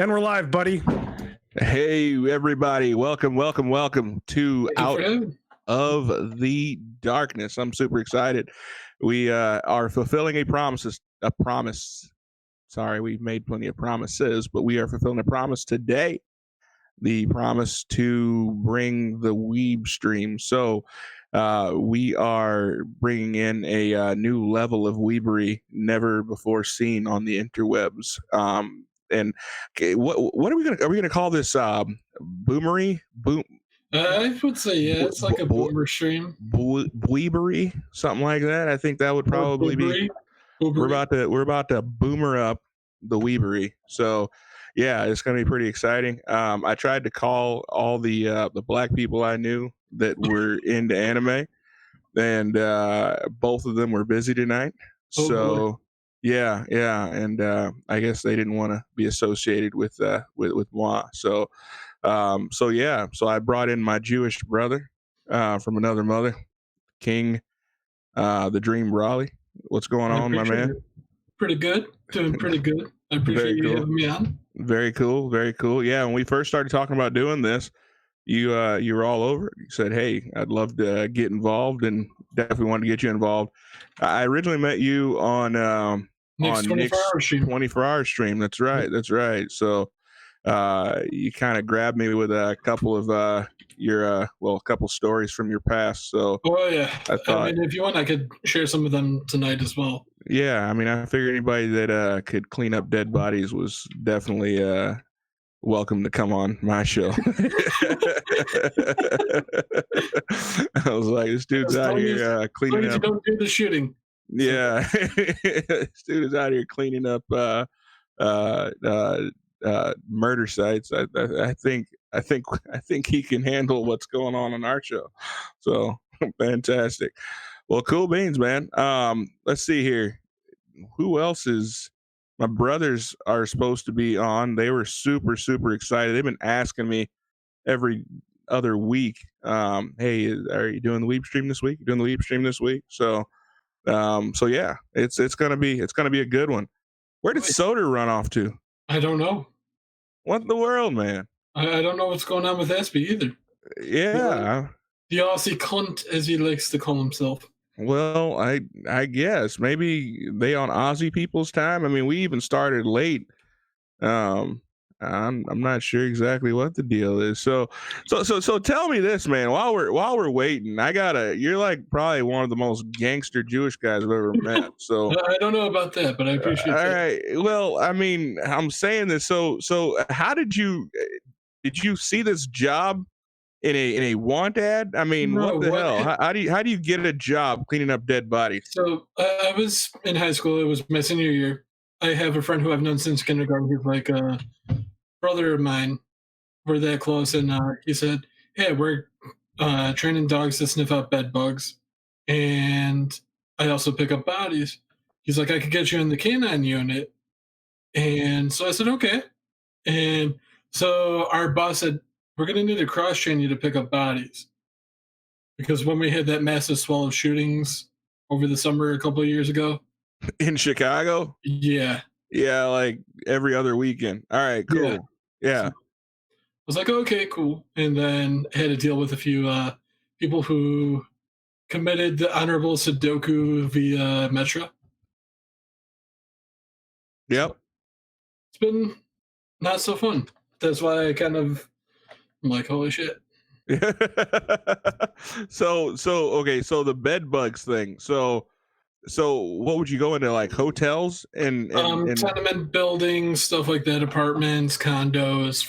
And we're live, buddy. Hey, everybody. Welcome to Out of the Darkness. I'm super excited. We are fulfilling a promise. Sorry, we've made plenty of promises, but we are fulfilling a promise today. The promise to bring the Weeb stream. So we are bringing in a new level of weebery never before seen on the interwebs. And okay, what are we gonna call this? Boomery? I would say it's like a boomer stream. Weebery, something like that. I think that would probably be. We're about to boomer up the weebery. So yeah, it's gonna be pretty exciting. I tried to call all the black people I knew that were into anime, and both of them were busy tonight. So yeah, and I guess they didn't want to be associated with moi. So I brought in my Jewish brother from another mother, King, the KingBrawly. What's going on, my man? Pretty good, doing pretty good. I appreciate you having me on. Very cool, very cool. Yeah, when we first started talking about doing this, you were all over it. You said, "Hey, I'd love to get involved," and definitely wanted to get you involved. I originally met you on Nick's 24-hour stream. That's right. That's right. So you kind of grabbed me with a couple of a couple stories from your past. So yeah, I mean, if you want, I could share some of them tonight as well. Yeah, I mean, I figured anybody that could clean up dead bodies was definitely welcome to come on my show. I was like, this dude's out here cleaning up. Don't do the shooting. Yeah, this dude is out here cleaning up murder sites. I think he can handle what's going on in our show. So fantastic. Well, cool beans, man. Let's see here. Who else is? My brothers are supposed to be on. They were super, super excited. They've been asking me every other week, "Hey, are you doing the Weeb stream this week? Doing the Weeb stream this week?" So yeah, it's gonna be a good one. Where did Soter run off to? I don't know. What in the world, man? I don't know what's going on with Espy either. Yeah, the Aussie cunt, as he likes to call himself. Well, I guess maybe they on Aussie people's time. I mean, we even started late. I'm not sure exactly what the deal is. So tell me this, man. While we're waiting, you're like probably one of the most gangster Jewish guys I've ever met. So I don't know about that, but I appreciate all that. All right. Well, I mean, I'm saying this. So how did you see this job in a want ad? I mean, what the hell? How do you get a job cleaning up dead bodies? So I was in high school. It was my senior year. I have a friend who I've known since kindergarten. He's like a brother of mine. We're that close, and he said, "Hey, we're training dogs to sniff out bed bugs, and I also pick up bodies." He's like, "I could get you in the canine unit," and so I said, "Okay." And so our boss said, "We're going to need to cross-train you to pick up bodies." Because when we had that massive swell of shootings over the summer a couple of years ago. In Chicago? Yeah. Yeah, like every other weekend. All right, cool. Yeah. So I was like, okay, cool. And then I had to deal with a few people who committed the honorable Sudoku via Metro. Yep. It's been not so fun. That's why I'm like, holy shit. So okay, so the bed bugs thing. So what would you go into, like hotels and tenement buildings, stuff like that, apartments, condos,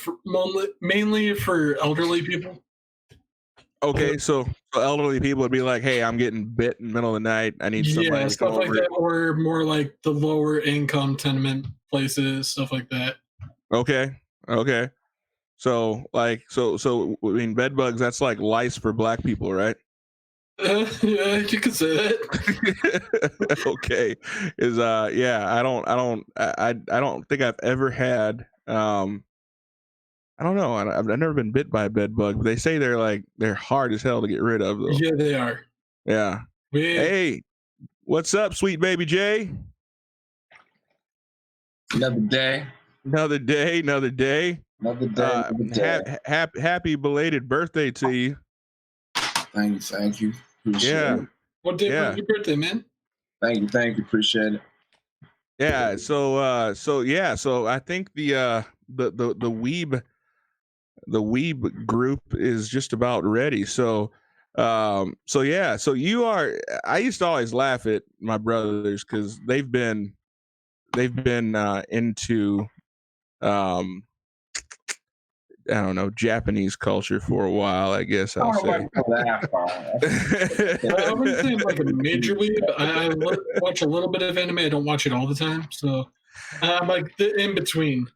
mainly for elderly people. Okay, so elderly people would be like, "Hey, I'm getting bit in the middle of the night. I need somebody to stuff come like over." that, or more like the lower income tenement places, stuff like that. Okay. So I mean, bed bugs, that's like lice for black people, right? Yeah, you could say that. Okay. I don't think I've ever had I don't know. I've never been bit by a bed bug, but they say they're hard as hell to get rid of, though. Yeah, they are. Yeah. Hey, what's up, sweet baby Jay? Another day. Another day, another day. Another day, another day. Happy belated birthday to you. Thank you. Appreciate Yeah. it. What day Yeah. was your birthday, man? Thank you. Appreciate it. Yeah. So I think the Weeb group is just about ready. So yeah, so I used to always laugh at my brothers because they've been into I don't know, Japanese culture for a while, I guess I'll say. I wouldn't say I'm like a major weeb. I watch a little bit of anime. I don't watch it all the time. So I'm like the in between.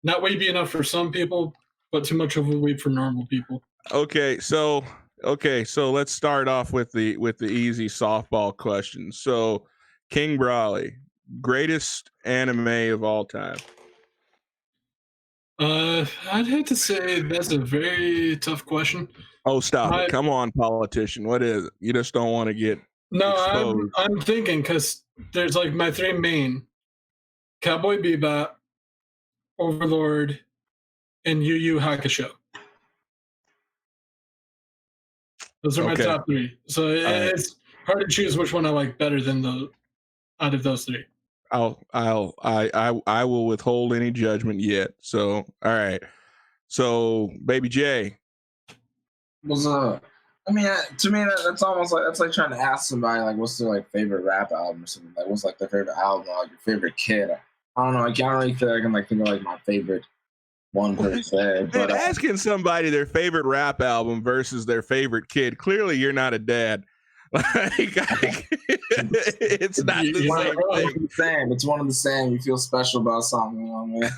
Not weeby enough for some people, but too much of a weeb for normal people. Okay, so let's start off with the easy softball question. So, KingBrawly, greatest anime of all time. I'd have to say that's a very tough question. Oh, stop it! Come on, politician. What is it? You just don't want to get exposed. I'm thinking because there's like my three main: Cowboy Bebop, Overlord, and Yu Yu Hakusho. Those are my top three. So it's hard to choose which one I like better than out of those three. I will withhold any judgment yet. So, all right. So, Baby J. What's up? I mean, to me, that's almost like trying to ask somebody like, what's their like favorite rap album or something. Like, what's like their favorite album, or, like your favorite kid? I don't know. I can't really feel like I can like think of like my favorite one per se. But asking somebody their favorite rap album versus their favorite kid, clearly you're not a dad. It's not the same. It's one of the same. You feel special about something, you know what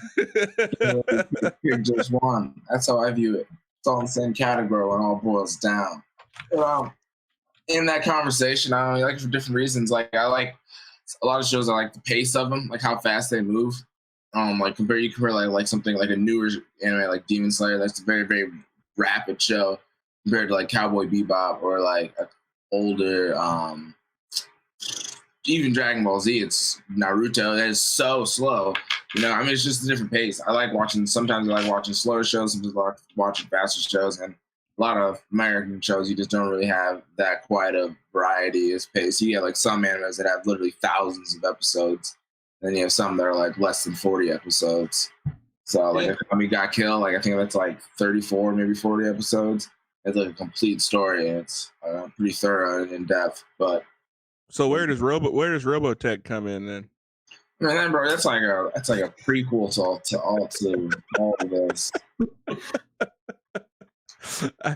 I mean? Pick just one. That's how I view it. It's all in the same category when it all boils down. In that conversation, I don't know, like for different reasons. Like I like a lot of shows. I like the pace of them, like how fast they move. Like compare like something like a newer anime like Demon Slayer. That's a very very rapid show compared to like Cowboy Bebop or like a older even Dragon Ball Z. It's Naruto. That is so slow. You know, I mean, it's just a different pace. Sometimes I like watching slower shows, sometimes I like watching faster shows, and a lot of American shows you just don't really have that quite a variety of pace. You get like some animes that have literally thousands of episodes, and then you have some that are like less than 40 episodes. So like Got Killed, like I think that's like 34, maybe 40 episodes. It's like a complete story, and it's pretty thorough and in depth. But so where does Robotech come in then? Man, bro, that's like a prequel to all of this. I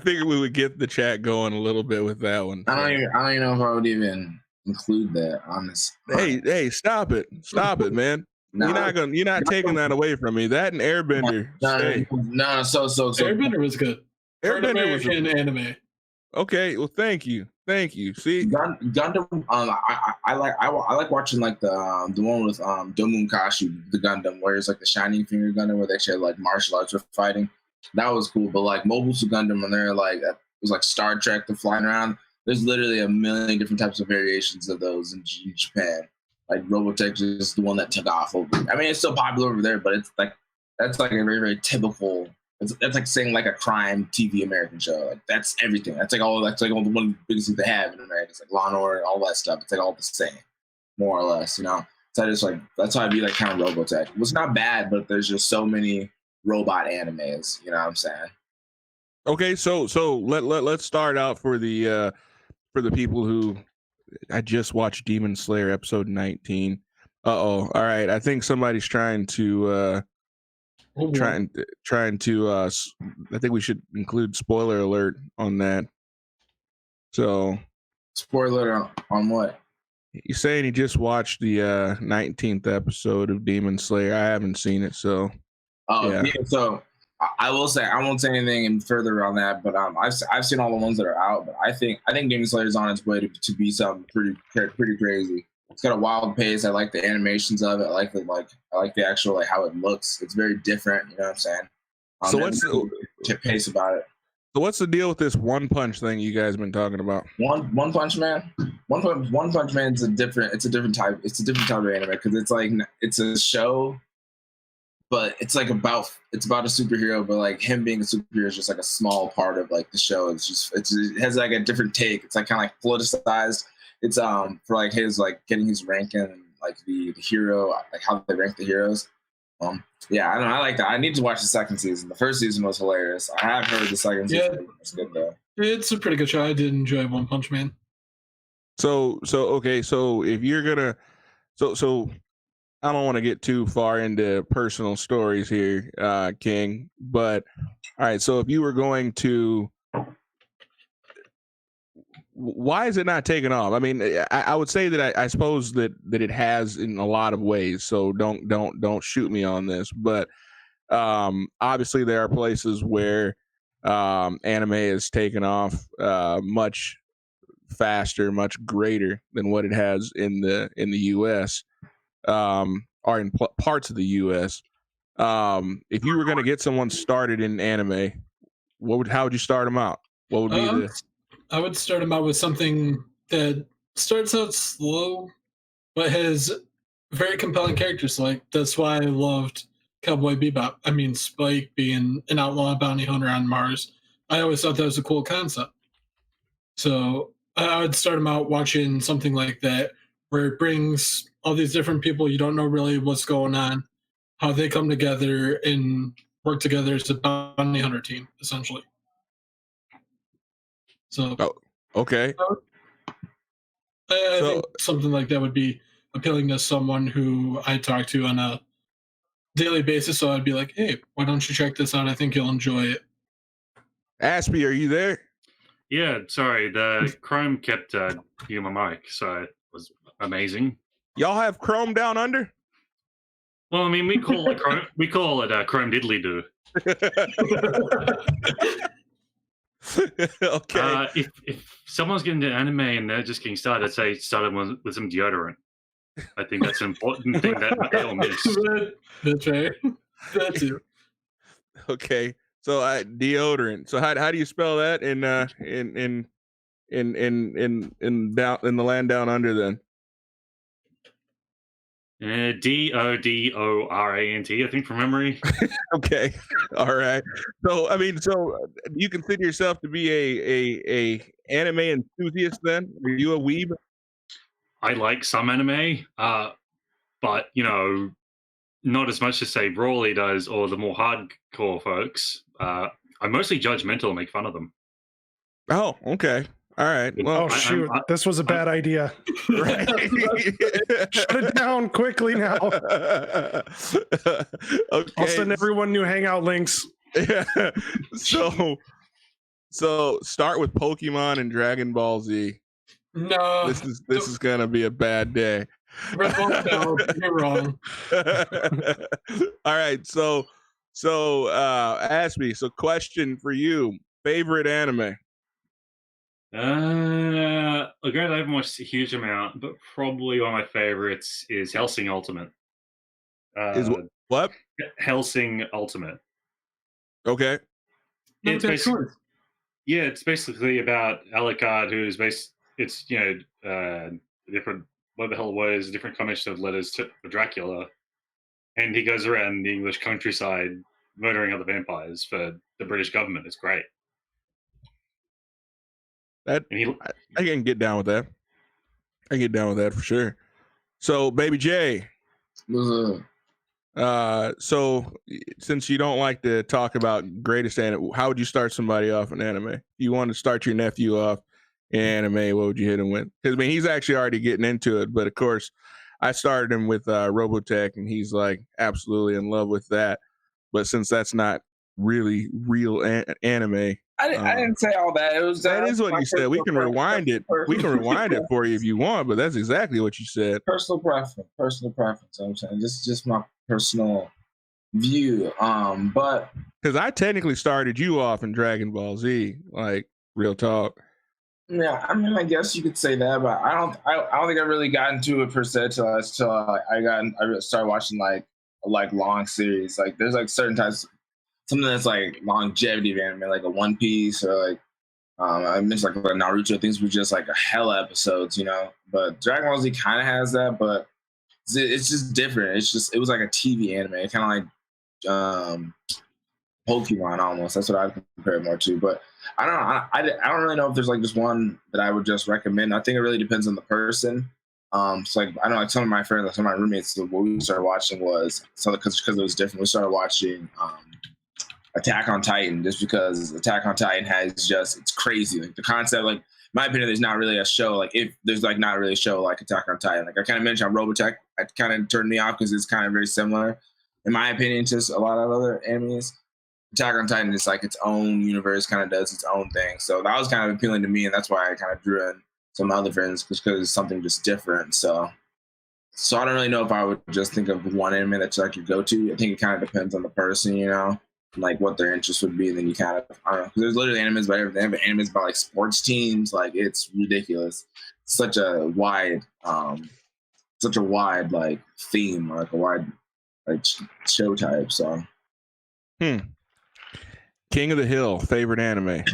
figured we would get the chat going a little bit with that one. I don't even know if I would even include that, honestly. Hey, stop it, man. No. You're not taking that away from me. That and Airbender. No. So Airbender was good. Airbender was an anime. Okay, well, thank you. See, Gundam. I like watching like the one with Domunkashi, the Gundam, where it's like the Shining Finger Gundam, where they actually had like martial arts with fighting. That was cool. But like Mobile Suit Gundam, when they're like it was like Star Trek, they're flying around. There's literally a million different types of variations of those in Japan. Like Robotech is the one that took off over. I mean, it's still popular over there, but it's like that's like a very very typical. That's like saying like a crime TV American show. Like that's everything. That's like all the one of the biggest things they have in America. It's like Law and Order, all that stuff. It's like all the same, more or less, you know. So I just like that's why I be like kind of Robotech. It was not bad, but there's just so many robot animes. You know what I'm saying? Okay, so let's start out for the people who I just watched Demon Slayer episode 19. All right. I think somebody's trying to I think we should include spoiler alert on that. So spoiler on what? He's saying he just watched the 19th episode of Demon Slayer. I haven't seen it, so yeah. So I will say I won't say anything further on that, but I've seen all the ones that are out. But I think Demon Slayer is on its way to be something pretty crazy. It's got a wild pace. I like the animations of it. I like the actual like how it looks. It's very different. You know what I'm saying? So what's the pace about it? So what's the deal with this One Punch thing you guys been talking about? One Punch Man. One Punch Man is a different type of anime because it's like it's a show, but it's like about a superhero, but like him being a superhero is just like a small part of like the show. It has like a different take. It's like kind of like politicized. It's for like his like getting his rank and like the hero, like how they rank the heroes. Yeah, I don't know. I like that. I need to watch the second season. The first season was hilarious. I have heard the second season was good though. It's a pretty good show. I did enjoy One Punch Man. So okay. So if you're gonna, so I don't want to get too far into personal stories here, King. But all right. So if you were going to, why is it not taking off? I mean, I would say that I suppose that it has in a lot of ways. So don't shoot me on this. But obviously there are places where anime has taken off much faster, much greater than what it has in the U.S. Or in parts of the U.S. If you were going to get someone started in anime, how would you start them out? What would be I would start them out with something that starts out slow, but has very compelling characters. Like that's why I loved Cowboy Bebop. I mean, Spike being an outlaw bounty hunter on Mars. I always thought that was a cool concept. So I would start them out watching something like that, where it brings all these different people you don't know really what's going on, how they come together and work together as a bounty hunter team, essentially. So, okay. I think something like that would be appealing to someone who I talk to on a daily basis. So I'd be like, hey, why don't you check this out? I think you'll enjoy it. Aspie, are you there? Yeah, sorry. The Chrome kept muting my mic, so it was amazing. Y'all have Chrome down under? Well, I mean, we call it Chrome diddly do. Okay. If someone's getting into anime and they're just getting started, I'd say start them with some deodorant. I think that's an important thing that they'll miss. That's right. That too. Okay. So deodorant. So how do you spell that in the land down under then? DODORANT, I think, from memory. Okay. All right. So I mean, you consider yourself to be a anime enthusiast then? Are you a weeb? I like some anime, but not as much as say Brawly does or the more hardcore folks. I'm mostly judgmental and make fun of them. Oh, okay. All right. Well, shoot, this was a bad idea. Right. Shut it down quickly now. Okay. I'll send everyone new Hangout links. Yeah. So start with Pokemon and Dragon Ball Z. No, this is gonna be a bad day. No, you're wrong. All right. So ask me. So question for you: favorite anime? Granted, I haven't watched a huge amount, but probably one of my favorites is Hellsing Ultimate. Is what? Hellsing Ultimate. Okay. It's basically about Alucard, who's it's different. What the hell was different combination of letters to Dracula, and he goes around the English countryside murdering other vampires for the British government. It's great. I can get down with that. I can get down with that for sure. So, Baby J. What's up? So since you don't like to talk about greatest anime, how would you start somebody off in anime? If you want to start your nephew off in anime, what would you hit him with? Because I mean, he's actually already getting into it, but of course, I started him with Robotech, and he's like absolutely in love with that. But since that's not really real anime. I didn't say all that. It was that is what you said. We can rewind it. We can rewind it for you if you want, but that's exactly what you said. Personal preference. I'm saying just my personal view. But because I technically started you off in Dragon Ball Z, like real talk. Yeah, I mean, I guess you could say that, but I don't think I really got into it per se till I started watching like long series. Like there's like certain types. something that's like longevity of anime, like a One Piece or like I mentioned like Naruto, things were just like a hella episodes, you know. But Dragon Ball Z kind of has that, but it's just different. It was like a TV anime, kind of like Pokemon almost. That's what I compare it more to. But I don't know. I don't really know if there's like just one that I would just recommend. I think it really depends on the person. So like I know like some of my friends, like some of my roommates, what we started watching was because it was different. We started watching Attack on Titan just because Attack on Titan it's crazy. Like the concept, like in my opinion, there's not really a show like if there's like not really a show like Attack on Titan. Like I kind of mentioned on Robotech, it kind of turned me off because it's kind of very similar, in my opinion, to a lot of other animes. Attack on Titan is like its own universe, kind of does its own thing. So that was kind of appealing to me, and that's why I kind of drew in some other friends because it's something just different. So I don't really know if I would just think of one anime that's like your go-to. I think it kind of depends on the person, you know, like what their interest would be. And then you kind of, I don't know, because there's literally animes about everything. They have animes about like sports teams. Like it's ridiculous. Such a wide like theme, or like a wide like show type. So. King of the Hill, favorite anime.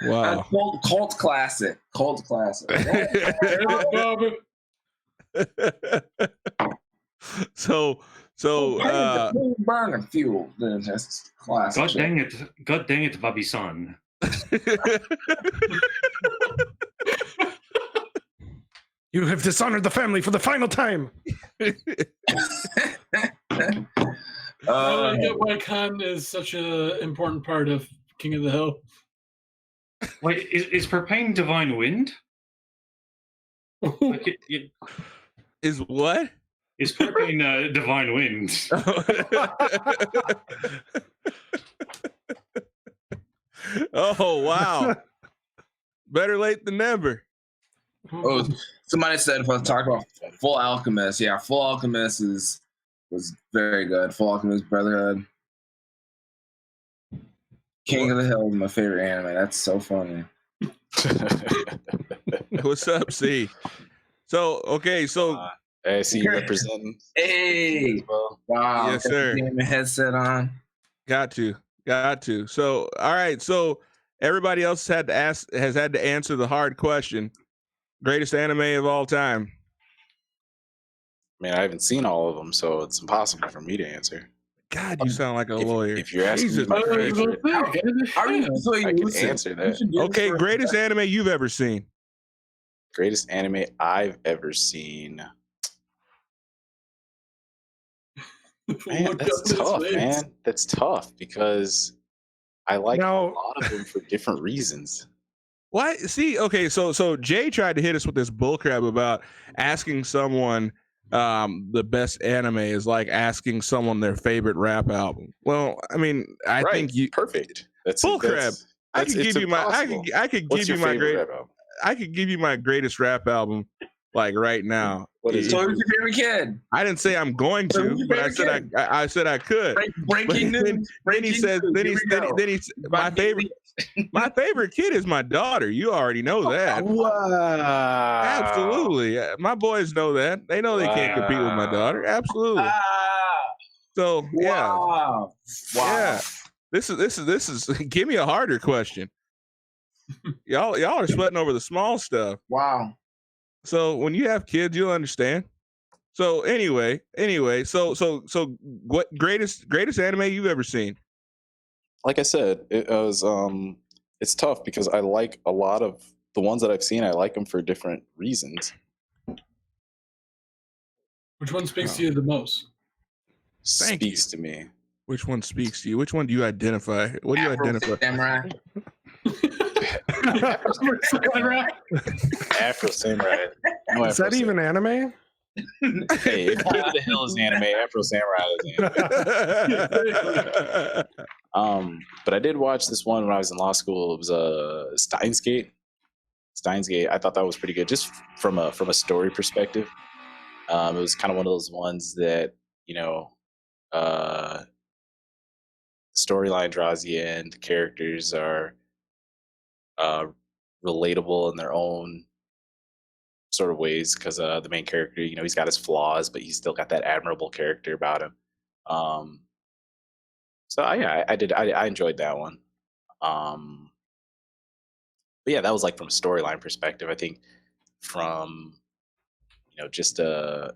Wow. Cult classic. So burning fuel. That's classic. God dang it, Babi-san. You have dishonored the family for the final time. I get why Khan is such an important part of King of the Hill. Wait, is Propane Divine Wind? Like is what? Is Propane Divine Wind? Oh wow! Better late than never. Oh, somebody said if I talk about Full Alchemist, yeah, Full Alchemist was very good. Full Alchemist Brotherhood. King of the Hill is my favorite anime. That's so funny. What's up, C? So okay, so I see you representing. Hey, well. Wow, yes, sir. Headset on. Got to. So all right, so everybody else has had to answer the hard question. Greatest anime of all time. I mean, I haven't seen all of them, so it's impossible for me to answer. God, you sound like a lawyer. If you're asking me my favorite, I can answer that. Okay, greatest anime you've ever seen. Greatest anime I've ever seen. Man, that's tough, man. That's tough because I like a lot of them for different reasons. Why? See, okay, so Jay tried to hit us with this bullcrap about asking someone the best anime is like asking someone their favorite rap album. Well, I mean, I think you perfect. That's bullcrap. I could give you my I could What's give you your my favorite rap album? I could give you my greatest rap album like right now. What is So who's your favorite kid? I didn't say I'm going to, but I said I could. Breaking news. Then he says my favorite kid is my daughter. You already know that. Wow. Absolutely. My boys know that. They know they can't compete with my daughter. Absolutely. So yeah. Wow. Yeah. This is give me a harder question. Y'all are sweating over the small stuff. Wow. So when you have kids, you'll understand. So anyway, so what greatest anime you've ever seen? Like I said, it was it's tough because I like a lot of the ones that I've seen. I like them for different reasons. Which one speaks to you the most? Speaks to me. Which one speaks to you? Which one do you identify? What do you identify? Samurai. Afro Samurai. No, Is that even anime? Hey, if King of the Hill is anime, Afro Samurai is anime. But I did watch this one when I was in law school. It was Steins Gate. Steins Gate. I thought that was pretty good, just from a story perspective. It was kind of one of those ones that, you know, storyline draws you in. The characters are relatable in their own sort of ways because the main character, you know, he's got his flaws, but he's still got that admirable character about him. So I enjoyed that one. But yeah, that was like from a storyline perspective. I think from just an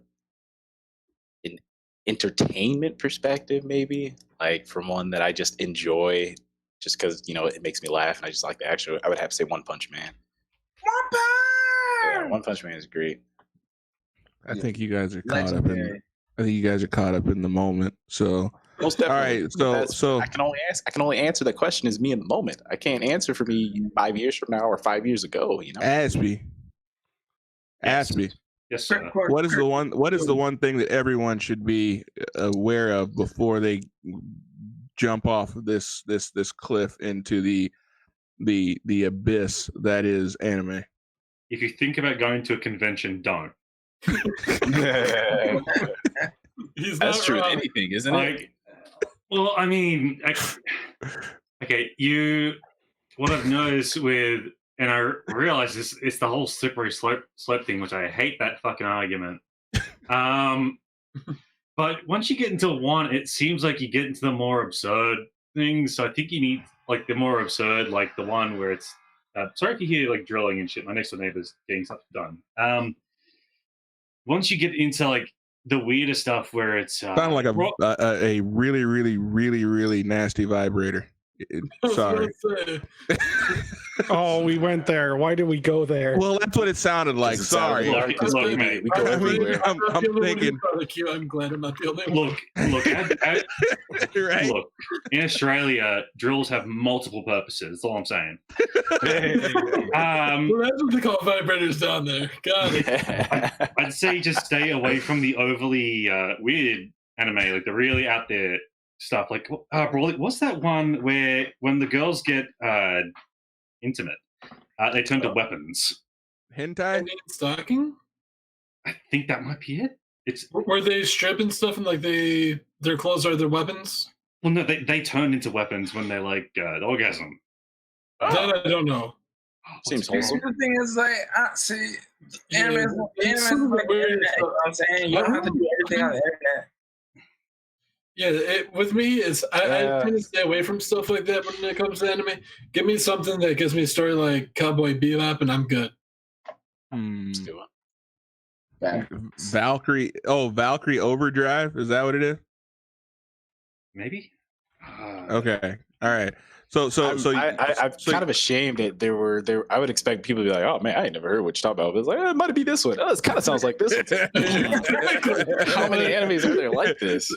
entertainment perspective, maybe like from one that I just enjoy, just because it makes me laugh and I just like the action. I would have to say One Punch Man. Yeah, One Punch Man is great. I think you guys are caught up in. I think you guys are caught up in the moment. So most definitely. All right. So I can only answer that question as me in the moment. I can't answer for me 5 years from now or 5 years ago. Aspie. Yes, sir. What is the one thing that everyone should be aware of before they jump off of this cliff into the abyss that is anime? If you think about going to a convention, don't. That's true with anything, isn't it? Well, I mean, okay. What I've noticed with, and I realize it's the whole slippery slope thing, which I hate that fucking argument. But once you get into one, it seems like you get into the more absurd things. So I think you need like the more absurd, like the one where it's. Sorry if you hear like drilling and shit. My next door neighbor's getting stuff done. Once you get into like the weirder stuff where it's sound like a really, really, really, really nasty vibrator. Sorry. Oh, we went there. Why did we go there? Well, that's what it sounded like. Sorry. Look, mate, we go everywhere. I'm thinking. I'm glad I'm not the only one. Look, Right. Look, in Australia, drills have multiple purposes. That's all I'm saying. Well, that's what they call vibrators down there. Got it. I'd say just stay away from the overly weird anime, like the really out there stuff. Like, Brawly, what's that one where when the girls get intimate, they turn to weapons? Hentai? Stalking? I think that might be it. Were they stripping stuff and like their clothes are their weapons? Well, no, they turn into weapons when they like orgasm. That I don't know. Seems wholesome. The thing is, like, anime is like the internet. You know what I'm saying? You don't have to do everything on the internet. Yeah, with me, I tend to stay away from stuff like that when it comes to anime. Give me something that gives me a story like Cowboy Bebop, and I'm good. Let's do Back. Valkyrie Overdrive? Is that what it is? Maybe. Okay. All right. So I'm kind of ashamed that there. I would expect people to be like, "Oh man, I ain't never heard what you're talking about." But it's like, it might be this one. Oh, it kind of sounds like this one. How many animes are there like this?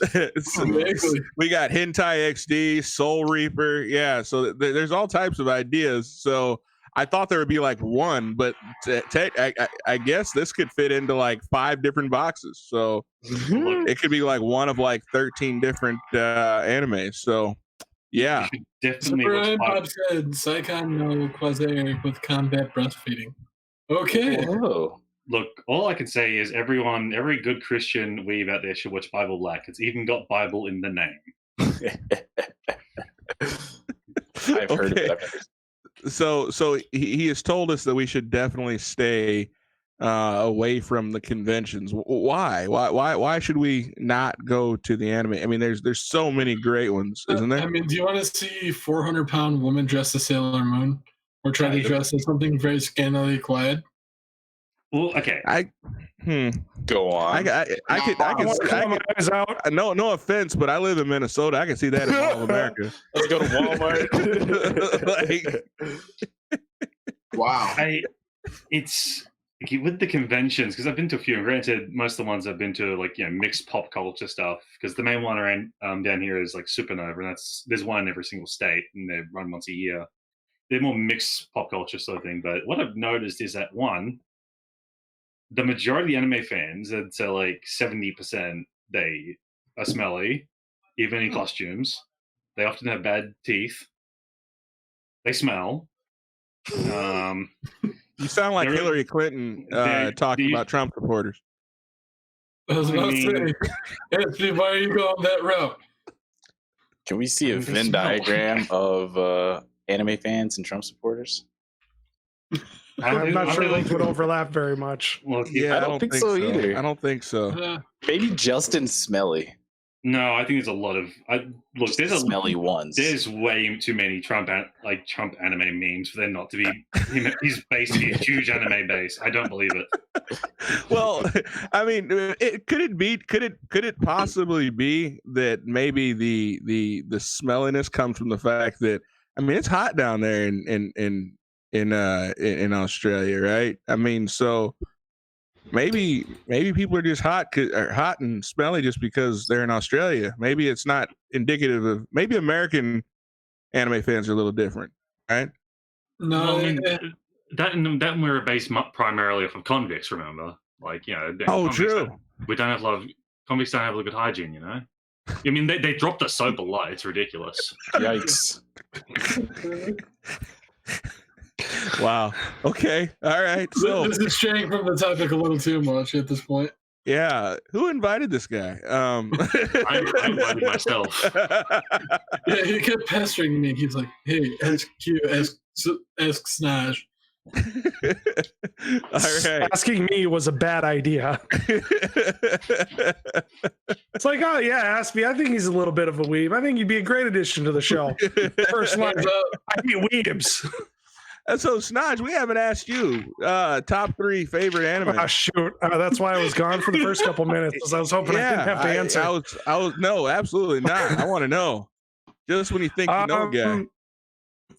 We got Hentai XD, Soul Reaper. Yeah. So there's all types of ideas. So I thought there would be like one, but I guess this could fit into like 5 different boxes. So it could be like one of like 13 different animes. So. Yeah, definitely. Bob said Saikon no Quasar with combat breastfeeding. Okay. Whoa. Look, all I can say is every good Christian weeb out there should watch Bible Black. It's even got Bible in the name. I've heard of it. So he has told us that we should definitely stay away from the conventions. Why should we not go to the anime? I mean, there's so many great ones, isn't there? I mean, do you want to see 400-pound woman dressed as Sailor Moon, or try to dress as something very scantily clad? Well, okay. Go on. I can. No offense, but I live in Minnesota. I can see that in all of America. Let's go to Walmart. Wow. It's with the conventions, because I've been to a few, and granted, most of the ones I've been to, like, mixed pop culture stuff, because the main one around down here is like Supernova, and there's one in every single state, and they run once a year. They're more mixed pop culture sort of thing. But what I've noticed is that the majority of the anime fans, I'd say like 70%, they are smelly, even in costumes. They often have bad teeth. They smell. You sound like Hillary Clinton talking about Trump supporters. I was about to say, why are you going that route? Can we see a Venn diagram of anime fans and Trump supporters? I'm not sure those would overlap very much. Well, yeah, I don't think so either. I don't think so. Maybe Justin Smelly. No, I think there's a lot of look. There's smelly ones. There's way too many Trump anime memes for there not to be his base to be a huge anime base. I don't believe it. Well, I mean, could it possibly be that maybe the smelliness comes from the fact that, I mean, it's hot down there in Australia, right? I mean, so maybe people are just hot and smelly just because they're in Australia. Maybe it's not indicative of, maybe American anime fans are a little different, right? No, I mean, that we're based primarily off of convicts. Remember, like, you know. Oh, true. We don't have a lot of convicts. Don't have a good hygiene, you know. I mean, they dropped the soap a lot. It's ridiculous. Yikes. Wow. Okay. All right. So this is straying from the topic a little too much at this point. Yeah. Who invited this guy? I invited myself. Yeah, he kept pestering me. He's like, "Hey, ask Snaj." All right. Asking me was a bad idea. It's like, oh yeah, ask me. I think he's a little bit of a weeb. I think he'd be a great addition to the show. First line, I hate weebs. So Snodge, we haven't asked you top 3 favorite anime. Oh shoot, that's why I was gone for the first couple minutes, because I was hoping I didn't have to answer. I was no, absolutely not. I want to know. Just when you think you know a guy.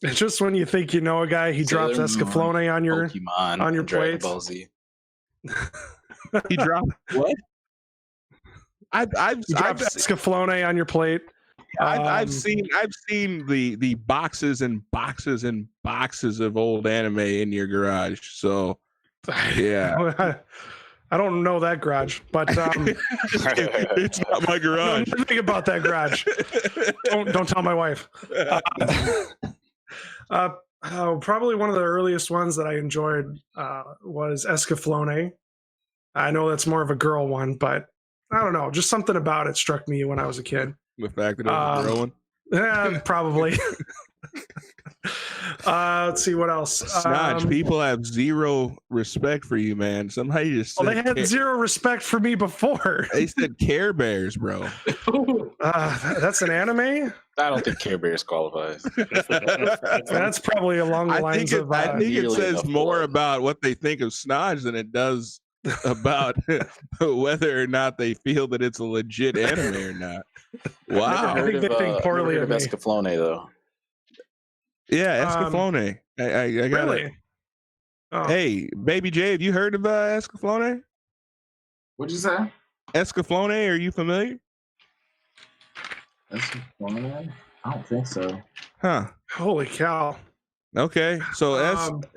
Just when you think you know a guy, he drops Escaflowne on your Pokemon, on your Dragon plate. Ball Z. He dropped what? I've Escaflowne on your plate. I've seen the boxes and boxes and boxes of old anime in your garage. So yeah. I don't know that garage, but it's not my garage. Don't think about that garage. Don't tell my wife. Probably one of the earliest ones that I enjoyed was Escaflowne. I know that's more of a girl one, but I don't know. Just something about it struck me when I was a kid. The fact that it was a girl one? Yeah, probably. Let's see what else. Snodge, people have zero respect for you, man. Somehow you just they had zero respect for me before. They said Care Bears, bro. That's an anime? I don't think Care Bears qualifies. That's probably along the lines of. I think it says more about what they think of Snodge than it does about whether or not they feel that it's a legit anime or not. Wow. I think they think poorly of me. Escaflowne, though. Yeah, Escaflowne. I got really? it. Oh. Hey, Baby J, have you heard of Escaflowne? What'd you say? Escaflowne, are you familiar? Escaflowne? I don't think so. Huh. Holy cow. Okay, so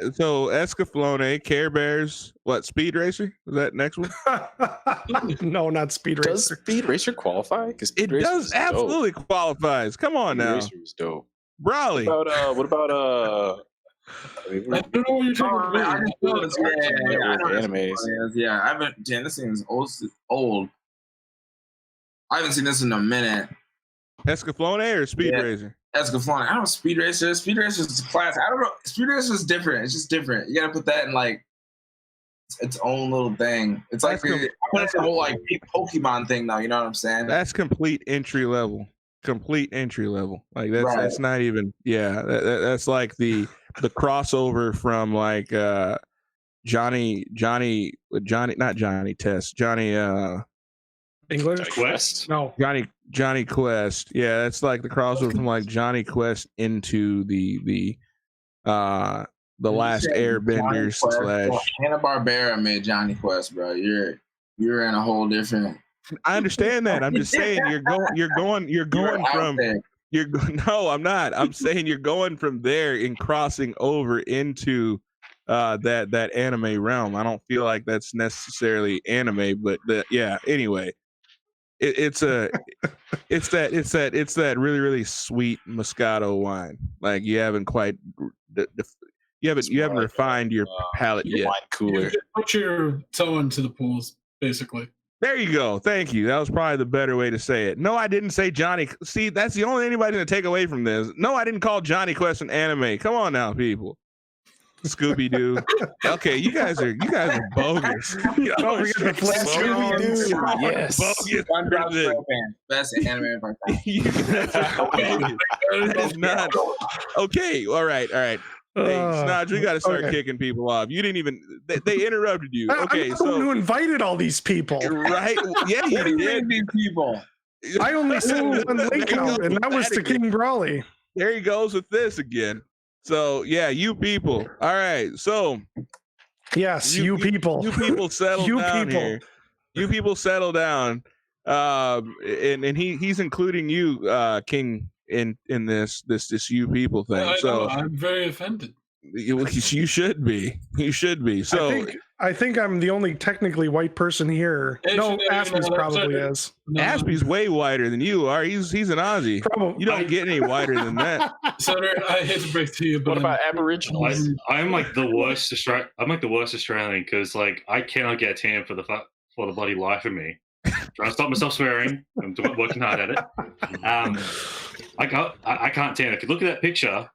Escaflowne, Care Bears, what, Speed Racer? Was that next one? No, not Speed Racer. Does Speed Racer qualify? Because it does absolutely qualifies. Come on now. Speed Racer was dope. Brawly. What about I don't know what you're talking about. Yeah, I haven't. Damn, this thing is old. I haven't seen this in a minute. Escaflowne or Speed Racer? Escaflowne. I don't know. Speed Racer. Speed Racer is class. I don't know. Speed Racer is different. It's just different. You gotta put that in like its own little thing. It's like that's the whole like Pokemon thing, though. You know what I'm saying? That's complete entry level. Like that's not even. Yeah, that's like the crossover from like Johnny English Quest? No. Johnny Quest. Yeah, that's like the crossover from like Johnny Quest into the Last Airbenders / Hanna-Barbera made Johnny Quest, bro. You're in a whole different. I understand that. I'm just saying you're going from no, I'm not. I'm saying you're going from there and crossing over into that anime realm. I don't feel like that's necessarily anime, but yeah. Anyway, it's that really really sweet Moscato wine. Like you haven't quite you haven't refined your palate yet. Wine cooler. Put your toe into the pools, basically. There you go. Thank you. That was probably the better way to say it. No, I didn't say Johnny. See, that's the only thing anybody's going to take away from this. No, I didn't call Johnny Quest an anime. Come on now, people. Scooby Doo. Okay, you guys are bogus. Don't forget the Flintstones. Yes. Bogus. Best anime of our time. That is not okay. All right. Hey, Snodge, we got to start okay. kicking people off. You didn't even. They interrupted you. Okay, I'm the one who invited all these people. Right? Yeah, you did. These people. I only sent one link out, and that was to KingBrawly. There he goes with this again. So yeah, you people. All right. So yes, you people. You people settle down here. You people settle down. And he's including you, King, in this you people thing. So I'm very offended. You should be. You should be. So I think I'm the only technically white person here. No, Aspy's probably is. Aspy's way whiter than you are. He's an Aussie. Probably. You don't get any whiter than that. Soter, I hate to break to you, but what about Aboriginals? I'm like the worst Australian because like I cannot get a tan for the bloody life of me. Trying to stop myself swearing. I'm working hard at it. I can't tan. If you look at that picture,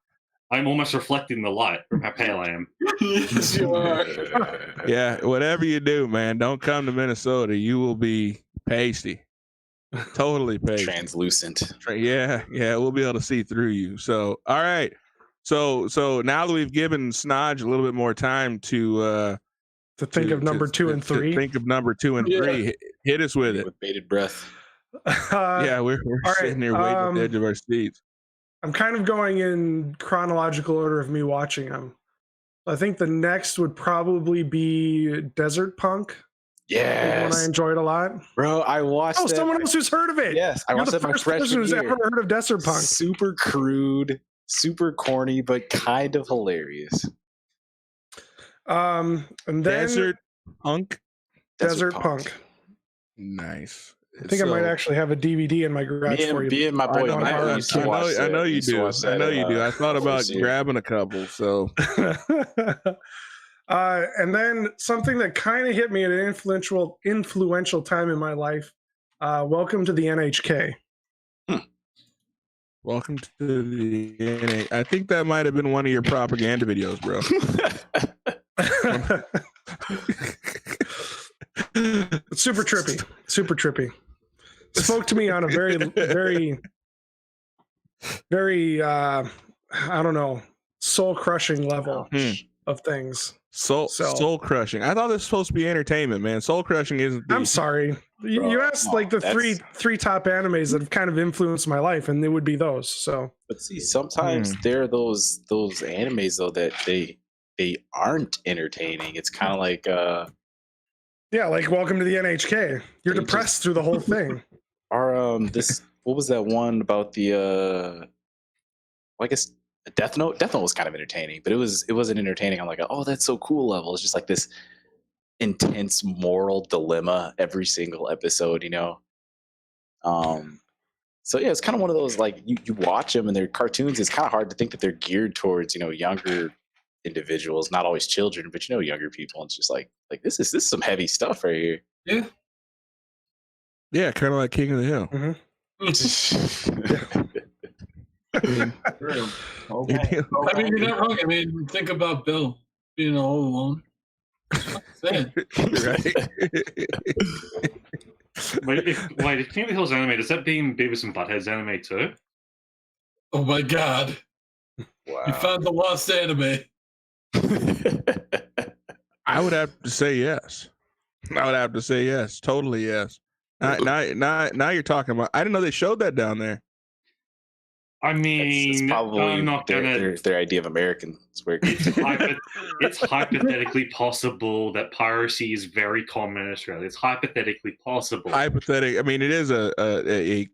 I'm almost reflecting the light from how pale I am. Yes, you are. Yeah, whatever you do, man, don't come to Minnesota. You will be pasty. Totally pasty. Translucent. Yeah, we'll be able to see through you. So, all right. So now that we've given Snodge a little bit more time to think of number 2 and 3. Think of number 2 and 3. Hit us with it. With bated breath. Yeah, we're sitting here waiting at the edge of our seats. I'm kind of going in chronological order of me watching them. I think the next would probably be Desert Punk. Yes. One I enjoyed a lot. Bro, I watched that. Someone else who's heard of it. Yes, I watched You're the that first my person who's freshman year. ever heard of Desert Punk. Super crude, super corny, but kind of hilarious. And then Desert Punk. Desert Punk. Nice. I think I might actually have a DVD in my garage for you. Me and my boy, I know you do. I know you do. I thought about grabbing a couple. So, and then something that kind of hit me at an influential time in my life. Welcome to the NHK. Welcome to the NHK. I think that might have been one of your propaganda videos, bro. Super trippy. Spoke to me on a very, very, very, I don't know, soul crushing level of things. Soul crushing. I thought this was supposed to be entertainment, man. Soul crushing isn't. I'm sorry. You asked like the three top animes that have kind of influenced my life, and it would be those. So, but see, sometimes there are those animes though that they aren't entertaining. It's kind of like yeah, like Welcome to the NHK. You're depressed through the whole thing. Or what was that one about the well, I guess Death Note? Death Note was kind of entertaining, but it wasn't entertaining on like oh, that's so cool level. It's just like this intense moral dilemma every single episode, you know. So yeah, it's kind of one of those like you watch them and they're cartoons. It's kind of hard to think that they're geared towards, you know, younger individuals, not always children, but you know, younger people. It's just like this is some heavy stuff right here. Yeah. Yeah, kind of like King of the Hill. Okay. I mean, you're not wrong. I mean, think about Bill being all alone. Right. Wait, if King of the Hill's anime, does that mean Beavis and Butthead's anime too? Oh my god. Wow. You found the lost anime. I would have to say yes. Totally yes. Now you're talking about. I didn't know they showed that down there. I mean, it's probably I'm not gonna. Their idea of American. It's hypothetically possible that piracy is very common in Australia. It's hypothetically possible. I mean, it is a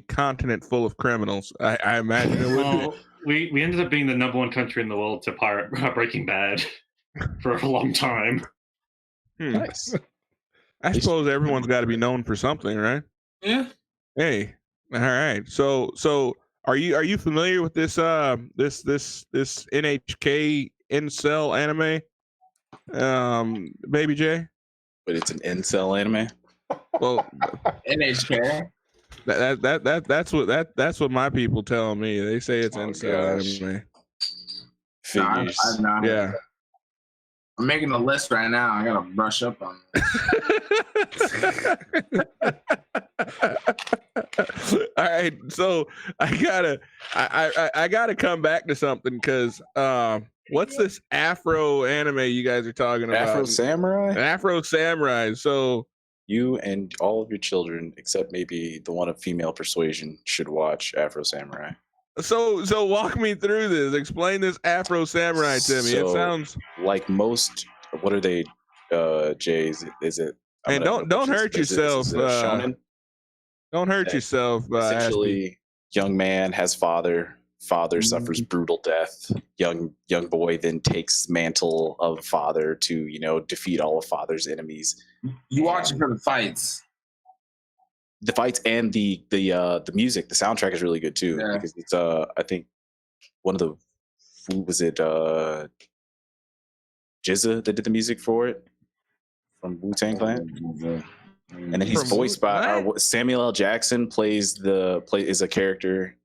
continent full of criminals. I imagine it would be. We ended up being the #1 country in the world to pirate Breaking Bad for a long time. Nice. I suppose everyone's got to be known for something, right? Yeah. Hey, all right. So are you familiar with this this NHK incel anime, Baby J? But it's an incel anime. Well, NHK. That's what my people tell me. They say it's incel anime. Figures. Yeah. I'm making a list right now. I gotta brush up on it. All right, so I gotta come back to something because what's this Afro anime you guys are talking about? Afro Samurai. Afro Samurai. So you and all of your children, except maybe the one of female persuasion, should watch Afro Samurai. So walk me through this. Explain this Afro Samurai to me. It sounds like most. What are they? Jay, is it? And don't hurt yourself. Don't hurt yourself. Essentially, young man has father. Father suffers brutal death. Young boy then takes mantle of father to defeat all of father's enemies. You watch it for the fights. The fights and the music, the soundtrack is really good too, because it's I think one of the Jizza that did the music for it from Wu-Tang Clan, and then he's voiced by Samuel L. Jackson is a character.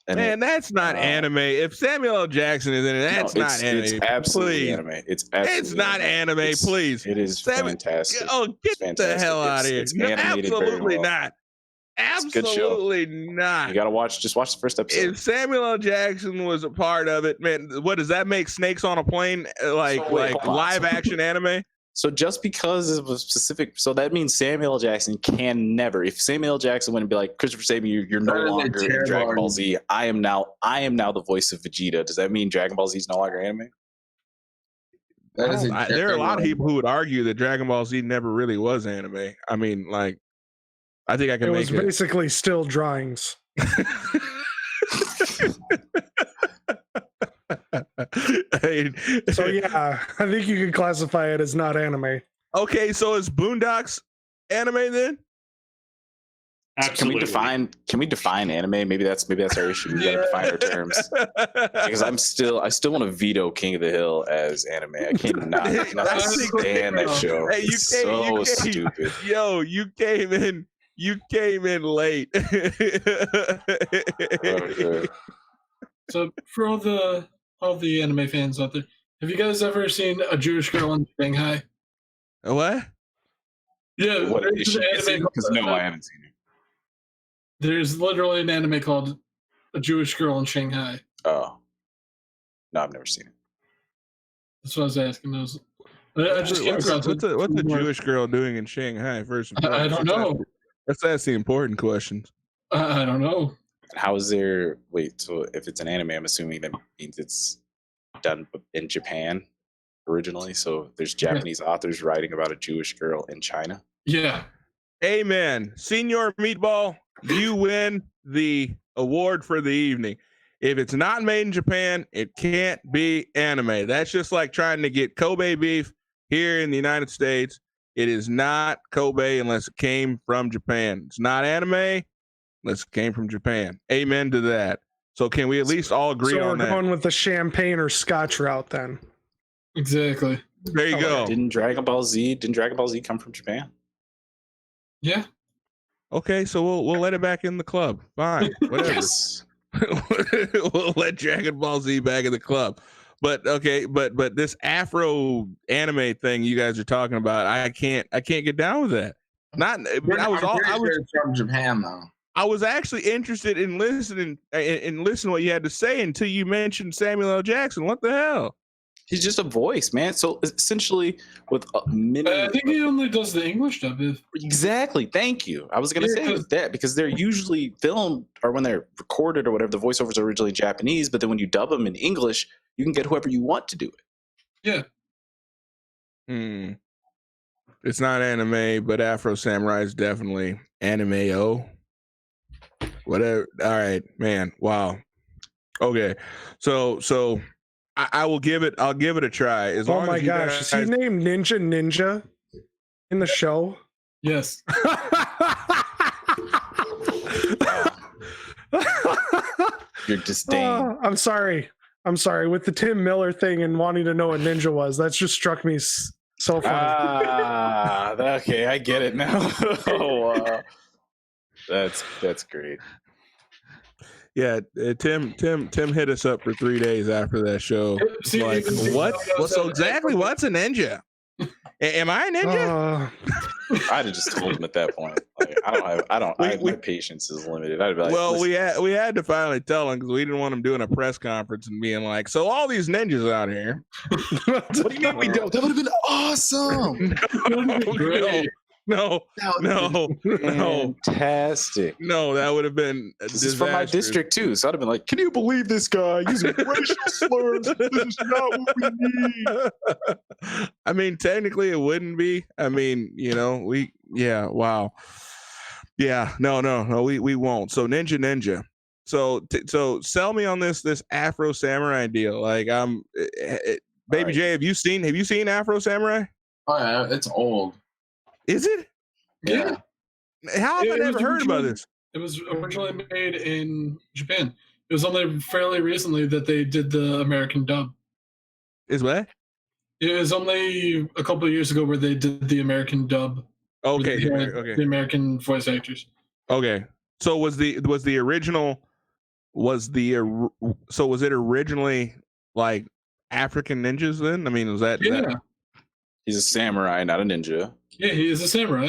And man, that's not anime. If Samuel L. Jackson is in it, that's not anime. It's absolutely anime. It's not anime. Please, it is fantastic. Oh, get the hell out of here! Absolutely not. Absolutely not. You gotta just watch the first episode. If Samuel L. Jackson was a part of it, man, what does that make Snakes on a Plane like live action anime? So just because of a specific, so that means Samuel L. Jackson can never. If Samuel L. Jackson wouldn't be like, Christopher Saban, you're no longer in Dragon Ball Z. I am now the voice of Vegeta. Does that mean Dragon Ball Z is no longer anime? There are a lot of people who would argue that Dragon Ball Z never really was anime. I mean, like, I think I can. It was basically still drawings. So yeah, I think you could classify it as not anime. Okay, so is Boondocks anime then? Absolutely. Can we define anime? Maybe that's our issue. We gotta define our terms. Because I still want to veto King of the Hill as anime. I cannot stand that show. Hey, you came stupid. Yo, you came in late. Okay. So for all the anime fans out there, have you guys ever seen A Jewish Girl in Shanghai? A what? Yeah, what is she? Because no, I haven't seen it. There's literally an anime called A Jewish Girl in Shanghai. Oh, no, I've never seen it. That's what I was asking. What's a Jewish girl doing in Shanghai? First, I don't know. That's the important questions. I don't know. How is there? Wait, so if it's an anime, I'm assuming that means it's done in Japan originally. So there's Japanese authors writing about a Jewish girl in China. Yeah. Amen. Senior Meatball, you win the award for the evening. If it's not made in Japan, it can't be anime. That's just like trying to get Kobe beef here in the United States. It is not Kobe unless it came from Japan. It's not anime unless it came from Japan. Amen to that. So can we at least all agree on that? So we're going with the champagne or scotch route then. Exactly. There you go. Didn't Dragon Ball Z come from Japan? Yeah. Okay, so we'll let it back in the club. Fine. Whatever. Yes. We'll let Dragon Ball Z back in the club. But okay, but this Afro anime thing you guys are talking about, I can't get down with that. I was from Japan though. I was actually interested in listening what you had to say until you mentioned Samuel L. Jackson. What the hell? He's just a voice, man. So essentially, with a minute, I think he only does the English dub. Exactly. Thank you. I was going to say that because they're usually filmed or when they're recorded or whatever, the voiceovers are originally Japanese, but then when you dub them in English, you can get whoever you want to do it. Yeah. It's not anime, but Afro Samurai is definitely anime-o. Whatever. All right, man. Wow. Okay. So I'll give it a try. Oh my gosh, is he named Ninja in the show? Yes. Your disdain. I'm sorry. With the Tim Miller thing and wanting to know what Ninja was, that just struck me so funny. Okay, I get it now. Oh, wow. That's great. Yeah, Tim hit us up for 3 days after that show. See, Like, what? Well, so exactly, what's a ninja? Am I a ninja? I'd have just told him at that point. Like, my patience is limited. I'd be like, well, we had to finally tell him because we didn't want him doing a press conference and being like, so all these ninjas out here. What do you mean we don't? That would have been awesome. No. Fantastic. No, that would have been This is from my district too, so I'd have been like, "Can you believe this guy using racial slurs? This is not what we need." I mean, technically, it wouldn't be. I mean, wow. Yeah, no, we won't. So ninja. So sell me on this Afro Samurai deal. Like, Baby right. J, have you seen Afro Samurai? Oh yeah, it's old. Is it? Yeah. How have I never heard about this? It was originally made in Japan. It was only fairly recently that they did the American dub. Is what? It was only a couple of years ago where they did the American dub. Okay, The American voice actors. Okay. So was it originally like African ninjas then? I mean, was that? Yeah. That... He's a samurai, not a ninja. Yeah, he is a samurai.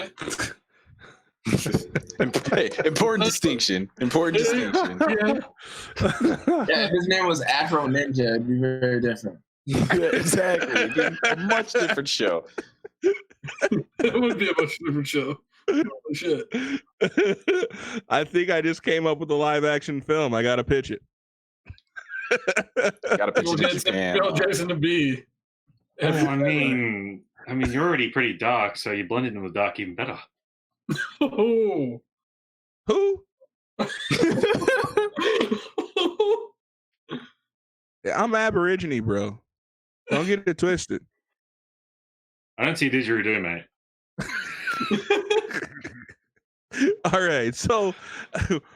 Hey, important distinction. Yeah. Yeah, if his name was Afro Ninja, it'd be very different. Yeah, exactly. It'd be a much different show. It would be a much different show. Oh, shit. I think I just came up with a live action film. I gotta pitch it. Gotta pitch it to Japan. Jason to be. Oh, I mean, you're already pretty dark, so you blended in with dark even better. Oh. Who? Yeah, I'm Aborigine, bro. Don't get it twisted. I don't see a didgeridoo, mate. All right, so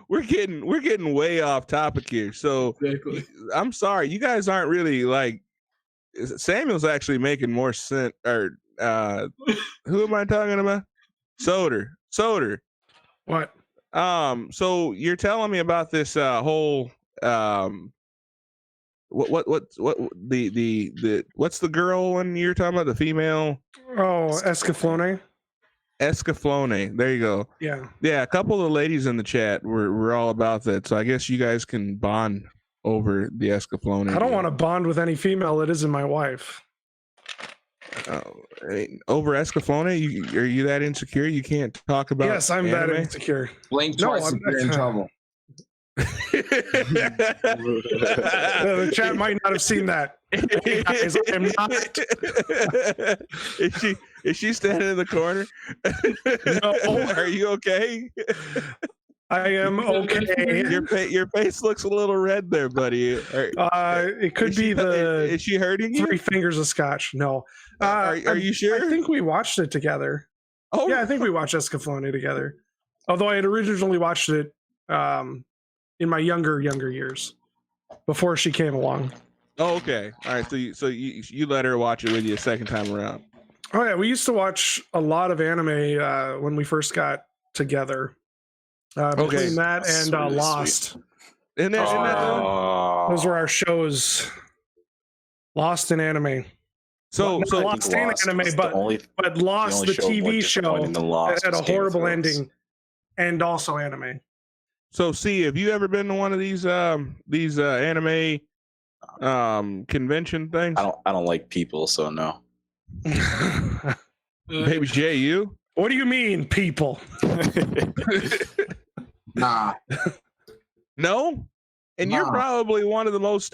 we're getting way off topic here. So exactly. I'm sorry, you guys aren't really like. Samuel's actually making more sense. Or who am I talking about? Soter. What? So you're telling me about this whole what the what's the girl one you're talking about? The female? Oh, Escaflowne. There you go. Yeah. A couple of ladies in the chat were all about that. So I guess you guys can bond over the Escaflowne. I don't want to bond with any female that isn't my wife. Over Escaflowne, are you that insecure you can't talk about? Yes, I'm anime? that insecure. Blink twice if you're in trouble. The chat might not have seen that. Hey guys, I'm not. Is she standing in the corner? No. Are you okay? I am okay. Your face looks a little red there, buddy. It could be Is she hurting you? 3 fingers of scotch. No. Are you sure? I think we watched it together. Oh yeah, I think we watched Escaflowne together. Although I had originally watched it in my younger years, before she came along. Oh, okay. All right. So you let her watch it with you a second time around. Oh yeah, we used to watch a lot of anime when we first got together. Between that and Lost. Isn't that those were our shows. Lost in anime. So Lost in anime, but Lost the TV show had a horrible ending, and also anime. So, have you ever been to one of these anime convention things? I don't like people, so no. Baby J, you? What do you mean, people? Nah. No? And you're probably one of the most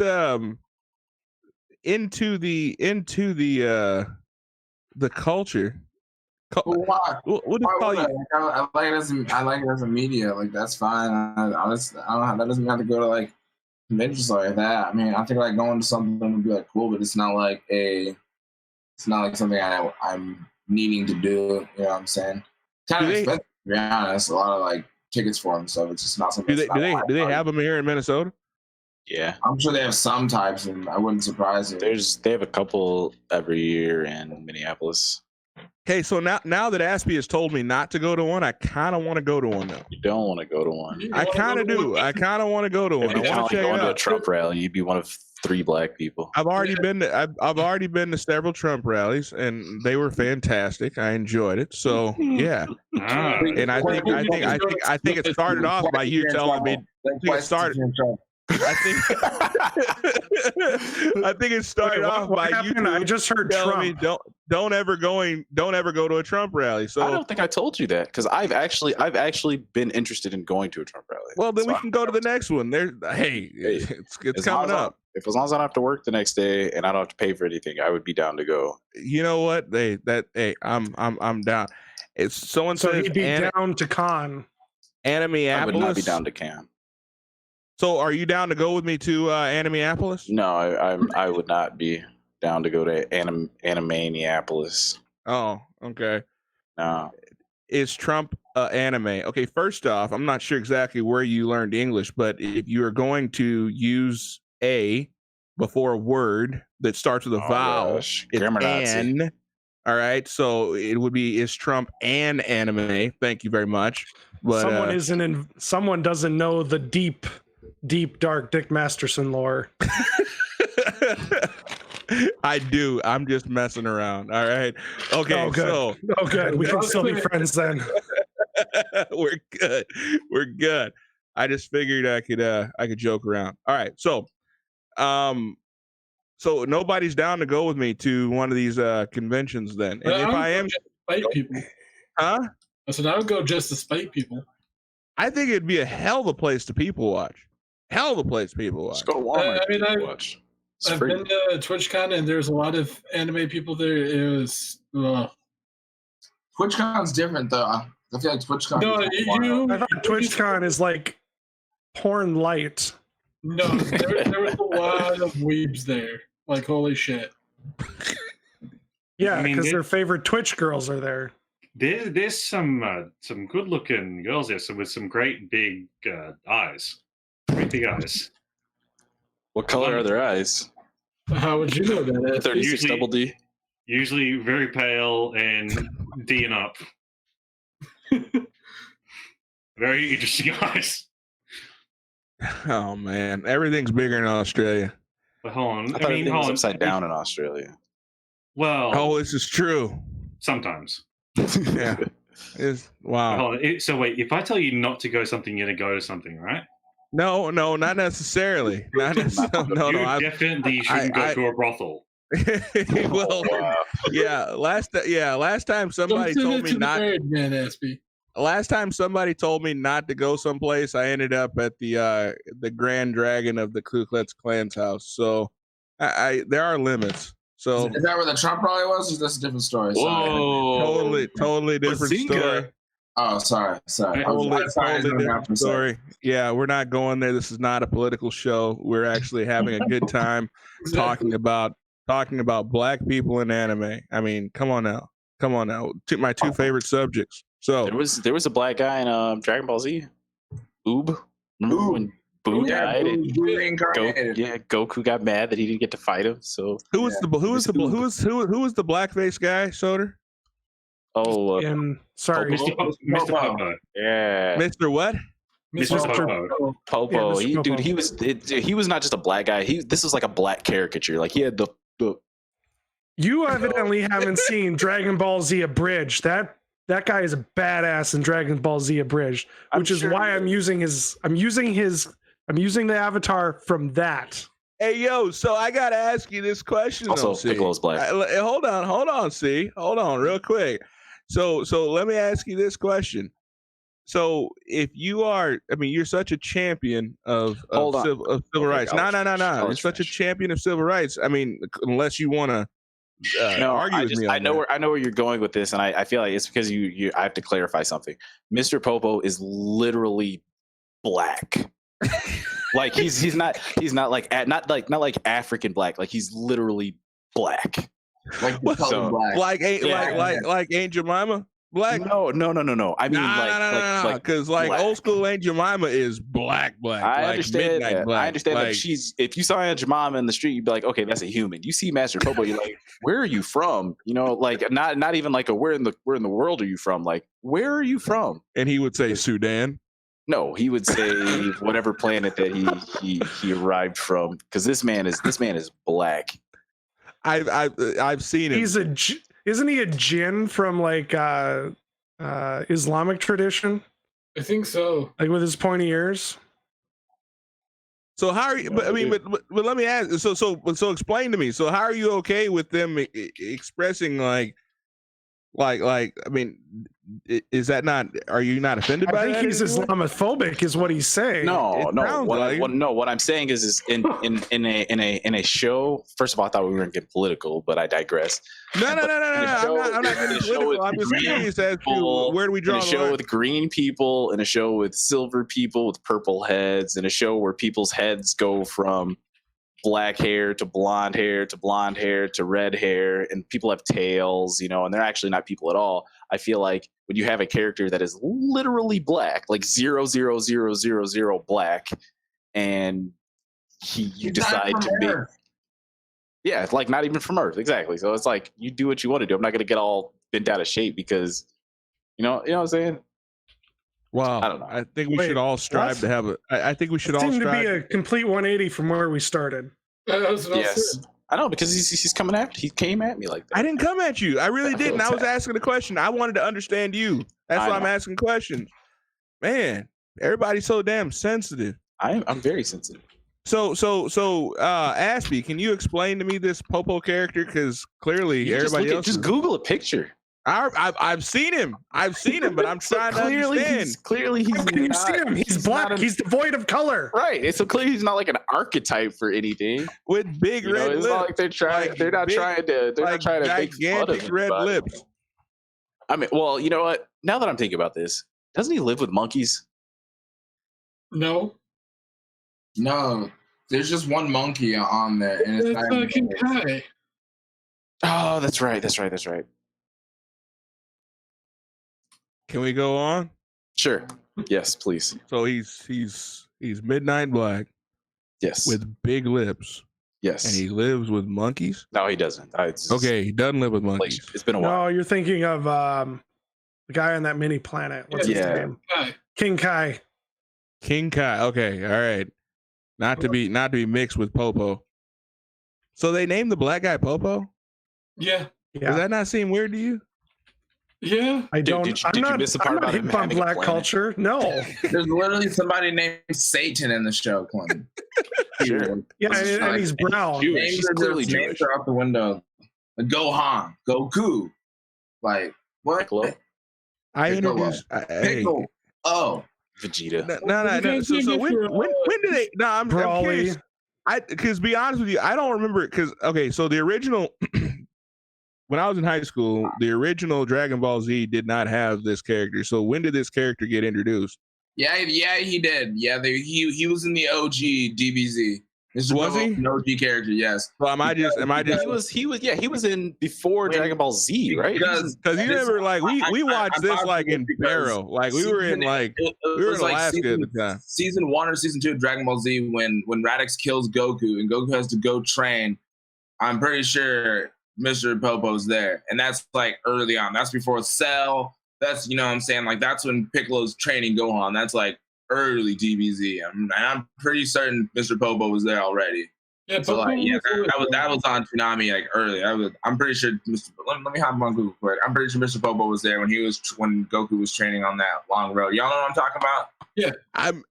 into the culture. Why? What do you call you? I like it as a media. Like, that's fine. I don't know. That doesn't have to go to like conventions like that. I mean, I think like going to something would be like cool, but it's not like something I'm needing to do. You know what I'm saying? Kind of expensive, to be honest. A lot of like tickets for them, so it's just not something. Do they have them here in Minnesota? Yeah, I'm sure they have some types, and I wouldn't surprise me. They have a couple every year in Minneapolis. Okay, so now that Aspie has told me not to go to one, I kind of want to go to one now. You don't want to go to one. I kind of do. I kind of want to go to one. I It's want to check like it going to a out. Trump rally. You'd be one of 3 black people. I've already been to several Trump rallies, and they were fantastic. I enjoyed it. So yeah, and I think it started off by you telling me. I think it started off by you. I just heard telling me Trump. don't ever go to a Trump rally. So I don't think I told you that because I've actually been interested in going to a Trump rally. Well, then we can go to the next one. It's coming up. As long as I don't have to work the next day and I don't have to pay for anything, I would be down to go. You know what? I'm down. It's someone So says he'd be down to con. Animiapolis. I would not be down to Can. So are you down to go with me to Animiapolis? No, I would not be down to go to Animaniapolis. Oh, okay. No. Is Trump anime? Okay, first off, I'm not sure exactly where you learned English, but if you are going to use a before a word that starts with a vowel, gosh. it's Grammar Nazi. an. All right, so it would be is Trump an anime? Thank you very much. But someone doesn't know the deep dark Dick Masterson lore. I do. I'm just messing around. All right. Okay. Good. We can still be friends then. We're good. We're good. I just figured I could joke around. All right. So nobody's down to go with me to one of these conventions then. And if I am, spite people. Huh? I said I would go just to spite people. I think it'd be a hell of a place to people watch. Hell of a place to people watch. Just go to Walmart. Watch. I've been to TwitchCon and there's a lot of anime people there. It was TwitchCon's different though. I feel like TwitchCon. I thought TwitchCon is like porn light. No, there was a lot of weebs there. Like holy shit. Yeah, because their favorite Twitch girls are there. There's some good looking girls there, with some great big eyes. Great big eyes. What color are their eyes? How would you know that? They're usually double D. Usually very pale and D and up. Very interesting eyes. Oh man, everything's bigger in Australia. But hold on, I thought everything was upside down in Australia. Well, this is true. Sometimes. Yeah. Wow. Hold on. So wait, if I tell you not to go something, you're gonna go to something, right? No, not necessarily. Not necessarily. No. You definitely shouldn't go to a brothel. Well, yeah. Last time somebody told me not. Last time somebody told me not to go someplace, I ended up at the Grand Dragon of the Ku Klux Klan's house. So, there are limits. So is that where the Trump rally was? Or is this a different story? Whoa, totally different story. Oh, sorry. Totally different story. Yeah, we're not going there. This is not a political show. We're actually having a good time talking about black people in anime. I mean, come on now. My 2 favorite subjects. So there was a black guy in Dragon Ball Z. Oob. Remember when Boo died? Goku got mad that he didn't get to fight him. So who was the blackface guy, Soter? Oh, sorry, Mr. Popo. Yeah, Mr. What? Mr. Popo. Yeah, He was not just a black guy. This was like a black caricature. Like he had the. You evidently haven't seen Dragon Ball Z Abridged. That guy is a badass in Dragon Ball Z Abridged, which is why I'm using the avatar from that. Hey, yo, so I got to ask you this question. Also, Piccolo's black. Hold on, real quick. So let me ask you this question. So if you are, you're such a champion of civil rights. No. You're such a champion of civil rights. Unless you want to argue with me. I know where you're going with this, and I feel like it's because I have to clarify something. Mr. Popo is literally black. Like he's not like not like African black. Like he's literally black. Like Aunt Jemima. black? No. I mean, because like black. old school Aunt Jemima is black. I like understand midnight that. black. I understand like, that if you saw Aunt Jemima in the street, you'd be like, okay, that's a human. You see Master Popo, you're like, where are you from? You know, like not even like a where in the world are you from? Like, where are you from? and he would say Sudan. No, he would say whatever planet that he arrived from, because this man is black. I've seen him. Isn't he a jinn from like Islamic tradition? I think so. Like with his pointy ears. So how are you? But I mean, but let me ask. So explain to me. So how are you okay with them expressing like I mean, is that not? Are you not offended by that? I think he's Islamophobic, is what he's saying. No. What I'm saying is in a show. First of all, I thought we weren't getting political, but I digress. No. I'm not getting political. I'm just curious as to where do we draw in a the show line? with green people, in a show with silver people with purple heads, in a show where people's heads go from black hair to blonde hair to blonde hair to red hair, and people have tails, you know, and they're actually not people at all. I feel like when you have a character that is literally black, like 00000 black, and you decide to be, yeah, it's like not even from Earth, exactly. So it's like you do what you want to do. I'm not gonna get all bent out of shape because, you know what I'm saying. Wow, I don't know. I think we should all strive to have a. I think we should all seem strive to be a complete 180 from where we started. Yes, I know, because he's coming after. He came at me like that. I didn't come at you. I really didn't. I was asking a question. I wanted to understand you. That's why I'm asking questions. Man, everybody's so damn sensitive. I'm very sensitive. So, Aspie, can you explain to me this Popo character? Because clearly everybody else just Google a picture. I've seen him. But I'm trying to understand. Clearly, he's can you see him? He's black. He's devoid of color. Right. It's so clear he's not like an archetype for anything. With big red lips. It's not like they're trying. Like they're not trying to make fun of red anybody. lips. I mean, well, you know what? Now that I'm thinking about this, doesn't he live with monkeys? No. There's just one monkey on there, and it's not fucking Kai. Oh, that's right. Can we go on? Sure. Yes, please. So he's midnight black. Yes. With big lips. Yes. And he lives with monkeys? No, he doesn't. Okay, he doesn't live with monkeys. It's been a while. No, you're thinking of the guy on that mini planet. What's his name? King Kai. King Kai. Okay, all right. Not to be mixed with Popo. So they named the black guy Popo? Yeah. Does that not seem weird to you? Yeah. I don't. I'm not hip on black culture. No. There's literally somebody named Satan in the show, Clinton. Sure. Yeah, and he's brown. Names are clearly Jewish. Out the window. Gohan, Goku, like what? Piccolo. I introduced Piccolo. Oh, Vegeta. No. So when did they? No, I'm curious. Because be honest with you, I don't remember. Because okay, so the original. When I was in high school, the original Dragon Ball Z did not have this character. So when did this character get introduced? Yeah, he did. Yeah, he was in the OG DBZ. Was he an OG character? Yes. So am I just? He was in before Dragon Ball Z, right? Because you remember, like we watched this like in Barrow, like we were in like we were in Alaska at the time. Season 1 or season 2 of Dragon Ball Z, when Raditz kills Goku and Goku has to go train. I'm pretty sure Mr. Popo's there, and that's like early on. That's before Cell. That's, you know what I'm saying, like that's when Piccolo's training Gohan. That's like early DBZ. I'm pretty certain Mr. Popo was there already. Yeah, so like that was on Toonami like early. I'm pretty sure let me hop on Google quick. I'm pretty sure Mr. Popo was there when Goku was training on that long road. Y'all know what I'm talking about? Yeah.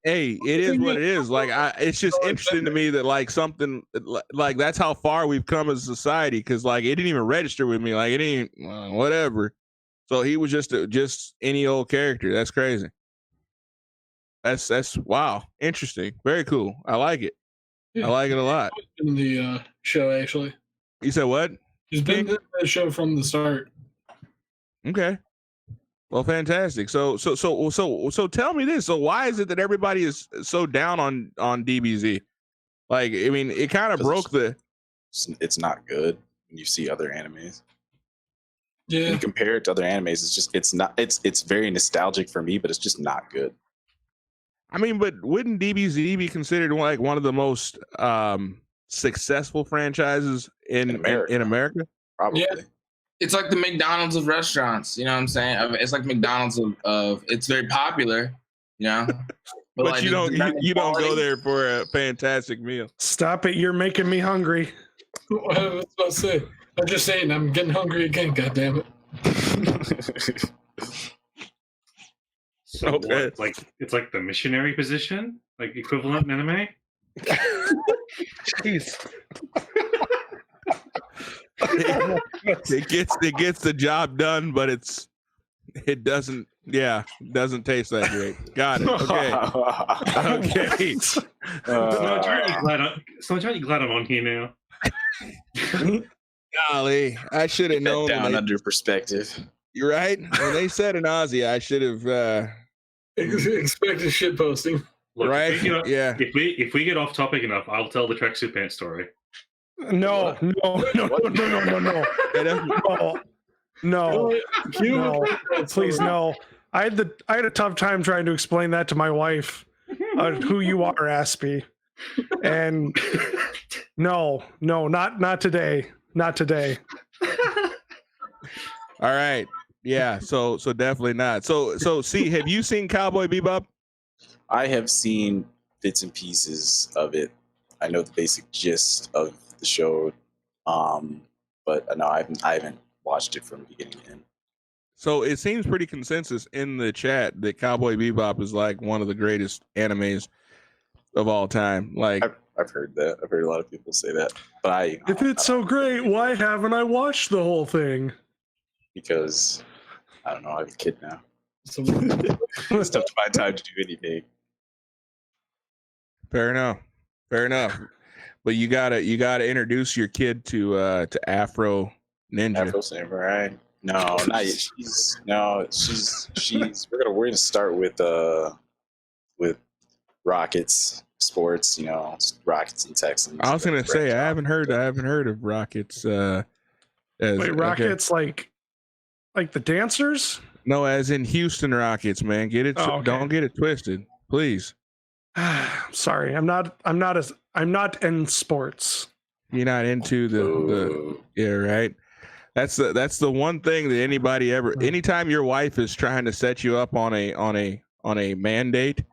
It is what it is. Like it's just interesting to me that like something like that's how far we've come as a society, because like it didn't even register with me. Like it didn't whatever. So he was just any old character. That's crazy. That's wow. Interesting. Very cool. I like it. Yeah. I like it a lot. In the show, actually. You said what? He's been in the show from the start. Okay. Well, fantastic. So tell me this. So why is it that everybody is so down on DBZ? Like, I mean, it kind of broke the. It's not good when you see other animes. Yeah. When you compare it to other animes, it's very nostalgic for me, but it's just not good. I mean, but wouldn't DBZ be considered like one of the most successful franchises in America? Probably. Yeah. It's like the McDonald's of restaurants. You know what I'm saying? It's like McDonald's of it's very popular. You know, but like, you don't go there for a fantastic meal. Stop it! You're making me hungry. I was about to say. I'm just saying. I'm getting hungry again. God damn it. So Okay. what, it's like the missionary position, like equivalent in anime. Jeez. It gets the job done, but it doesn't taste that great. Got it. Okay. Okay. So aren't you glad I'm on here now? Golly, I should have known. Down under perspective. You're right. When they said an Aussie, I should have expected shit posting. Look, right. If we get off topic enough, I'll tell the tracksuit pants story. No. Please no. I had a tough time trying to explain that to my wife, who you are, Aspie. And no, not today. Not today. All right. Yeah, so definitely not. So see, have you seen Cowboy Bebop? I have seen bits and pieces of it. I know the basic gist of the show, but no, I haven't watched it from beginning to end. So it seems pretty consensus in the chat that Cowboy Bebop is like one of the greatest animes of all time. Like I've heard that. I've heard a lot of people say that. But if it's so great, why haven't I watched the whole thing? Because I don't know. I have a kid now. It's tough to find time to do anything. Fair enough. But you gotta introduce your kid to Afro Ninja. Afro Samurai. No, not yet. We're gonna start with Rockets sports. You know, Rockets and Texans. I was gonna say I haven't heard of Rockets. Wait, Rockets like the dancers? No, as in Houston Rockets, man. Get it? Oh, okay. Don't get it twisted, please. Sorry, I'm not in sports. You're not into the yeah, right. That's the one thing that anytime your wife is trying to set you up on a mandate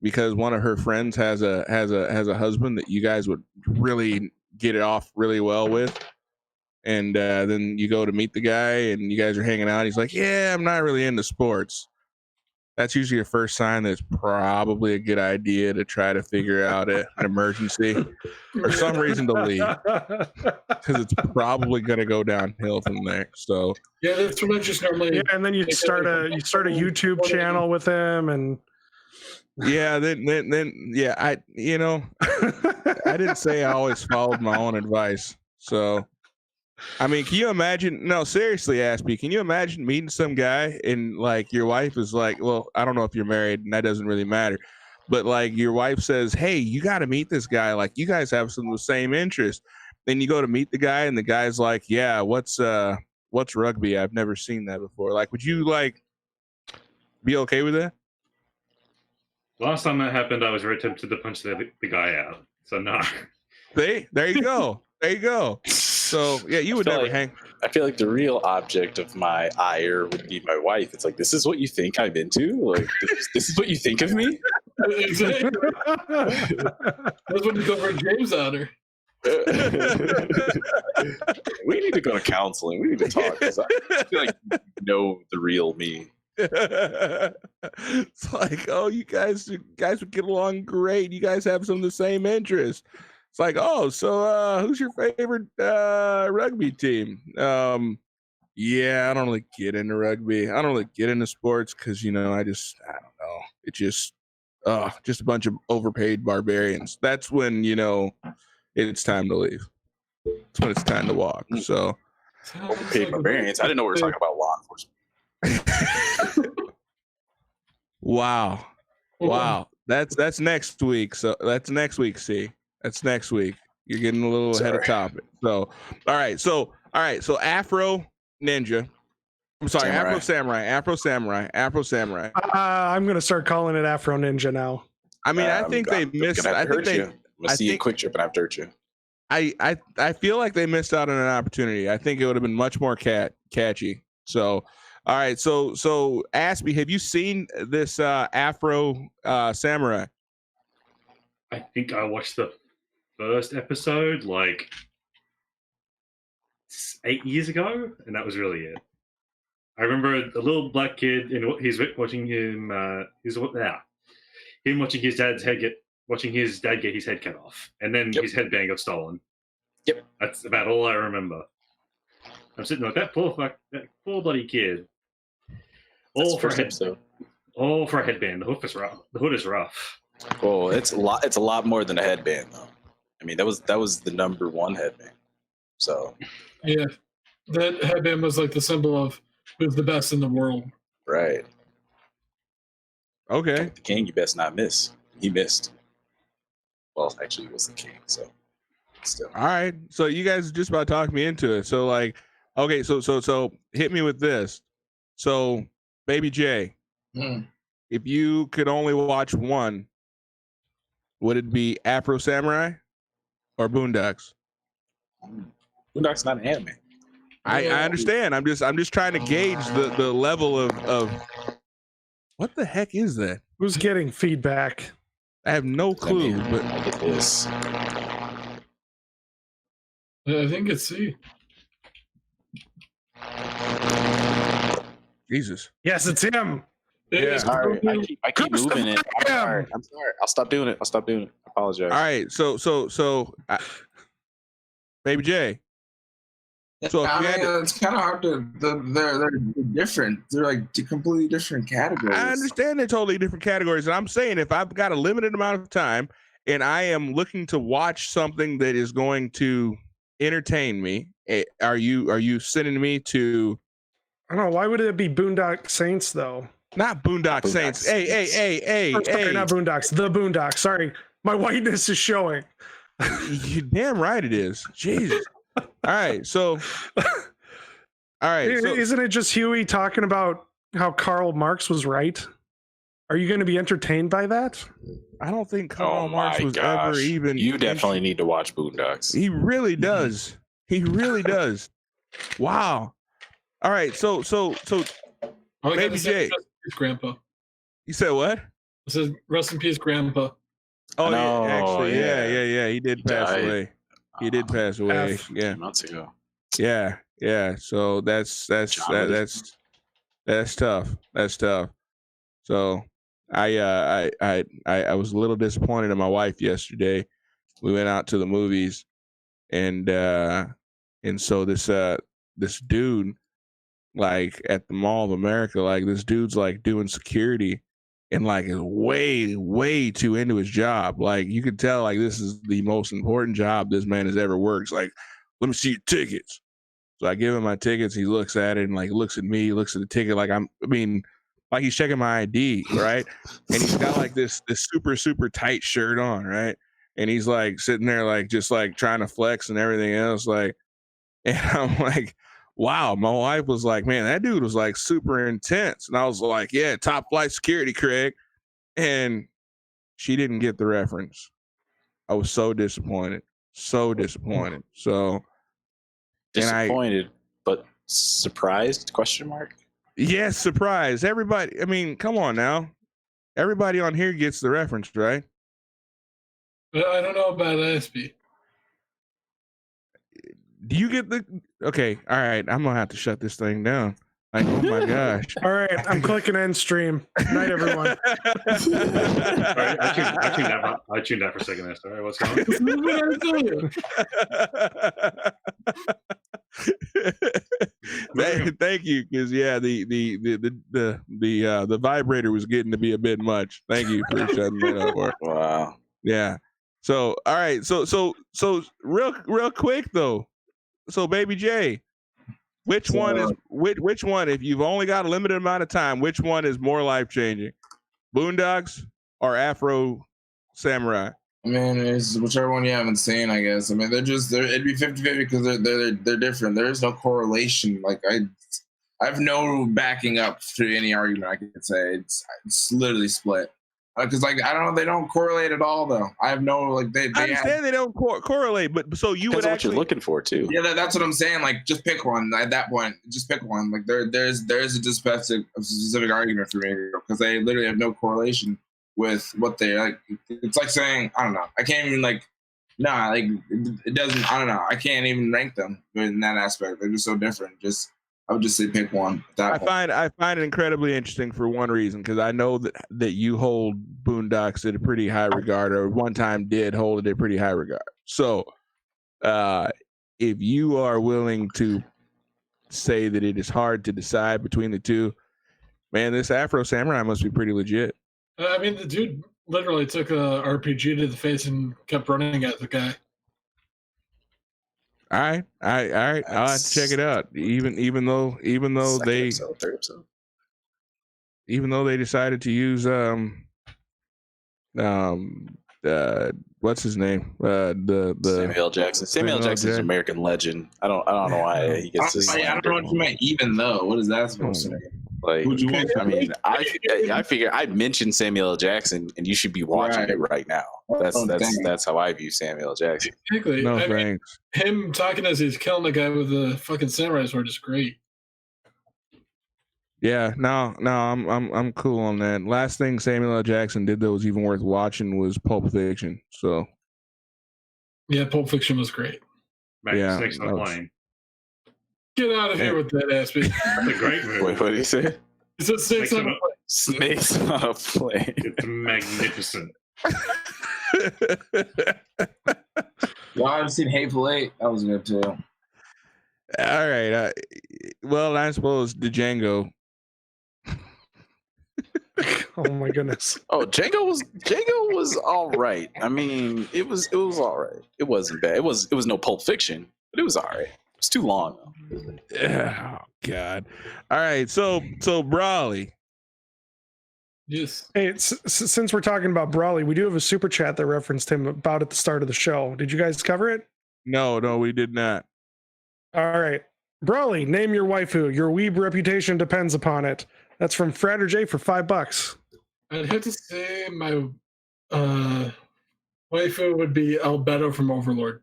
because one of her friends has a husband that you guys would really get it off really well with, and then you go to meet the guy and you guys are hanging out. He's like, yeah, I'm not really into sports. That's usually a first sign that it's probably a good idea to try to figure out an emergency or some reason to leave, because it's probably going to go downhill from there. So yeah, that's what I just normally. Yeah, and then you start a YouTube channel with him, and yeah, then yeah, I didn't say I always followed my own advice. So I mean, can you imagine? No, seriously, Aspie, can you imagine meeting some guy and like your wife is like, well, I don't know if you're married and that doesn't really matter, but like your wife says, hey, you got to meet this guy. Like you guys have some of the same interests. Then you go to meet the guy and the guy's like, yeah, what's rugby? I've never seen that before. Like, would you like be okay with that? Last time that happened, I was very tempted to punch the guy out. So no. See, there you go. There you go. So yeah, you would never hang. I feel like the real object of my ire would be my wife. It's like, this is what you think I'm into? Like, this is what you think of me? Exactly. That's when you go for James on her. We need to go to counseling. We need to talk. I feel like you know the real me. It's like, oh, you guys would get along great. You guys have some of the same interests. It's like, oh, so who's your favorite rugby team? Yeah, I don't really get into rugby. I don't really get into sports because, I don't know. It's just a bunch of overpaid barbarians. That's when, it's time to leave. That's when it's time to walk. So overpaid barbarians. I didn't know we were talking about law enforcement. Wow. That's next week. So that's next week. See, that's next week. You're getting a little ahead of topic. So, all right. So Afro Ninja. I'm sorry, Afro Samurai. I'm gonna start calling it Afro Ninja now. I mean, I think they missed. I think they. I see a quick trip and I have to hurt you. I feel like they missed out on an opportunity. I think it would have been much more catchy. So, all right. So Aspie, have you seen this Afro Samurai? I think I watched the first episode like 8 years ago, and that was really it. I remember a little black kid, and he's watching him. Him watching his dad get his head cut off, and then his headband got stolen. Yep, that's about all I remember. I'm sitting like that poor bloody kid. All for a headband. The hood is rough. Oh, it's a lot more than a headband, though. I mean, that was the number one headband. So yeah, that headband was like the symbol of who's the best in the world. Right. Okay. The king, you best not miss. He missed. Well, actually, he was the king, so still. All right. So you guys just about talked me into it. So like, okay, so hit me with this. So, Baby J, if you could only watch one, would it be Afro Samurai or Boondocks? Boondocks not an anime. I understand. I'm just trying to gauge the level of what the heck is that? Who's getting feedback? I have no clue. But I get this. I think it's C. Jesus. Yes, it's him. Yeah. Sorry, I keep moving it. I'm sorry. I'll stop doing it. I apologize. All right. So, Baby J. So I mean, it's kind of hard to. They're different. They're like completely different categories. I understand they're totally different categories, and I'm saying if I've got a limited amount of time and I am looking to watch something that is going to entertain me, are you sending me to? I don't know. Why would it be Boondock Saints though? Not Boondock Saints. Hey. Sorry, not Boondocks. The Boondocks. Sorry, my whiteness is showing. You damn right it is. Jesus. All right, so isn't it just Huey talking about how Karl Marx was right? Are you going to be entertained by that? I don't think Karl Marx was ever even. You definitely need to watch Boondocks. He really does. He really does. Wow. All right, so Baby J, rest in peace, Grandpa. You said what? I said rest in peace, Grandpa. Oh yeah, actually, yeah. He did pass away. He did pass away. Yeah, 2 months ago. Yeah. So that's tough. That's tough. So I was a little disappointed in my wife yesterday. We went out to the movies, and so this dude, like at the Mall of America, like this dude's like doing security. And like is way too into his job. Like you could tell, like this is the most important job this man has ever worked. It's like, let me see your tickets. So I give him my tickets. He looks at it and like looks at me, looks at the ticket. Like like he's checking my ID, right? And he's got like this super tight shirt on, right? And he's like sitting there, like just like trying to flex and everything else, like. And I'm like, wow, my wife was like, man, that dude was like super intense. And I was like, yeah, top flight security, Craig. And she didn't get the reference. I was so disappointed. So, disappointed, but surprised? Question mark. Yes, surprised. Everybody, I mean, come on now. Everybody on here gets the reference, right? I don't know about Aspie. Do you get the? Okay, all right. I'm gonna have to shut this thing down. Like, oh my gosh! All right, I'm clicking end stream. Night, everyone. Right, I tuned out for a second there. Sorry, what's going on? Thank you, because yeah, the vibrator was getting to be a bit much. Thank you for shutting that up. Wow. Yeah. So all right. So real quick though. So Baby J, which one, if you've only got a limited amount of time, which one is more life changing? Boondocks or Afro Samurai? I mean, it's whichever one you haven't seen, I guess. I mean, it'd be 50-50 because they're different. There is no correlation. Like I have no backing up to any argument. I could say it's literally split. Because like I don't know, they don't correlate at all though. I have no like they. I understand they don't correlate, but so you would actually what you're looking for too. Yeah, that's what I'm saying. Like just pick one. At that point, just pick one. Like there's a specific argument for me because they literally have no correlation with what they like. It's like saying I don't know. I can't even like. Nah, like it doesn't. I don't know. I can't even rank them in that aspect. They're just so different. I would just say pick one. I find it incredibly interesting for one reason because I know that you hold Boondocks at a pretty high regard, or one time did hold it at a pretty high regard. So, if you are willing to say that it is hard to decide between the two, man, this Afro Samurai must be pretty legit. I mean, the dude literally took a RPG to the face and kept running at the guy. All right. I'll have to check it out. Even though they decided to use what's his name? The Samuel L. Jackson. Samuel L. Jackson's an American legend. I don't know why he gets this. I don't know what you meant. Even though, what is that supposed to mean? Like, I mean, I figure I mentioned Samuel L. Jackson, and you should be watching it right now. That's how I view Samuel L. Jackson. Exactly. No thanks. Him talking as he's killing the guy with the fucking samurai sword is great. Yeah, no, I'm cool on that. Last thing Samuel L. Jackson did that was even worth watching was Pulp Fiction. So, yeah, Pulp Fiction was great. Yeah, Snakes on a Plane. Get out of here with that, Aspie. That's a great movie. Wait, what did he say? He said snakes on a plane. Snakes on a plane. It's magnificent. Y'all haven't seen Hateful Eight? That was good too. All right. Well, I suppose the Django. Oh my goodness. Oh, Django was all right. I mean, it was all right. It wasn't bad. It was no Pulp Fiction, but it was all right. It's too long though. Oh God. All right. So Brawly. Yes. Hey, since we're talking about Brawly, we do have a super chat that referenced him about at the start of the show. Did you guys cover it? No, we did not. All right. Brawly, name your waifu. Your weeb reputation depends upon it. That's from Fratter J for $5. I'd have to say my waifu would be Albedo from Overlord.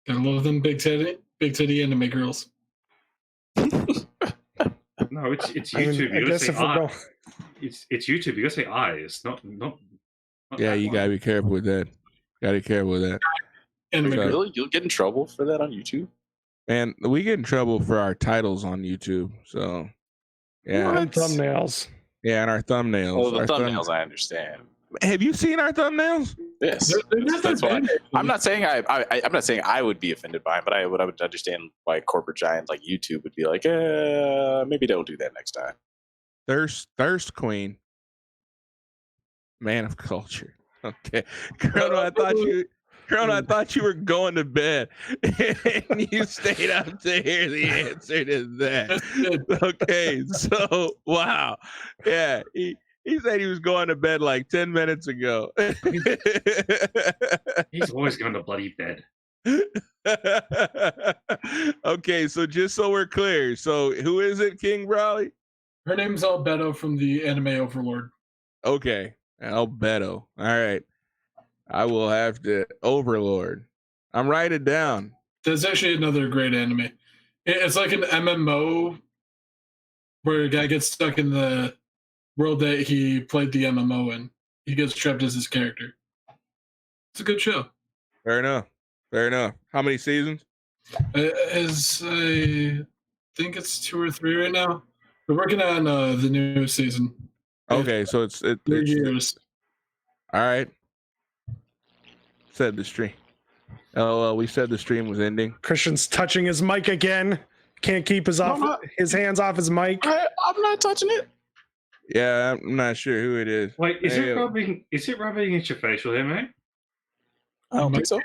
Gotta love them big titty anime girls. No, it's YouTube. You gotta say I. It's YouTube. You gotta say I. It's not Yeah, you gotta be careful with that. Really? You'll get in trouble for that on YouTube? Man, we get in trouble for our titles on YouTube. So, yeah. And thumbnails. Yeah, and our thumbnails. Well, the thumbnails, I understand. Have you seen our thumbnails? Yes, that's why. I'm not saying I'm not saying I would be offended by it, but I would understand why corporate giants like YouTube would be like, maybe don't do that next time. Thirst Queen, man of culture. Okay, Colonel, I thought you were going to bed, and you stayed up to hear the answer to that. Okay, so wow, yeah. He said he was going to bed like 10 minutes ago. He's always going to bloody bed. Okay, so just so we're clear, so who is it, KingBrawly? Her name's Albedo from the anime Overlord. Okay, Albedo. All right. I will have to Overlord. I'm writing it down. That's actually another great anime. It's like an MMO where a guy gets stuck in the world that he played the MMO in. He gets trapped as his character. It's a good show. Fair enough. How many seasons? I think it's 2 or 3 right now. We're working on the new season. Okay, so it's 3 years. All right. Said the stream. Oh, we said the stream was ending. Christian's touching his mic again. Can't keep his hands off his mic. I'm not touching it. Yeah, I'm not sure who it is. Wait, is it rubbing at your facial hair, mate? I don't think so.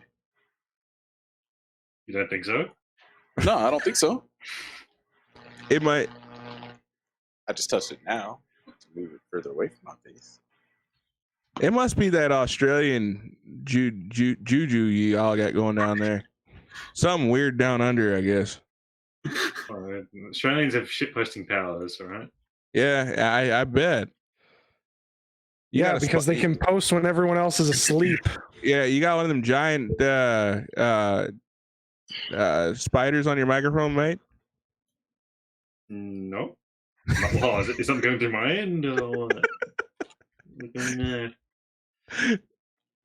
You don't think so? No, I don't think so. It might. I just touched it now to move it further away from my face. It must be that Australian juju you all got going down there. Something weird down under, I guess. Australians have shit posting powers, all right? Yeah, I bet. Yeah, because they can post when everyone else is asleep. Yeah, you got one of them giant spiders on your microphone, mate? No. Well, is something going through my end? Or what?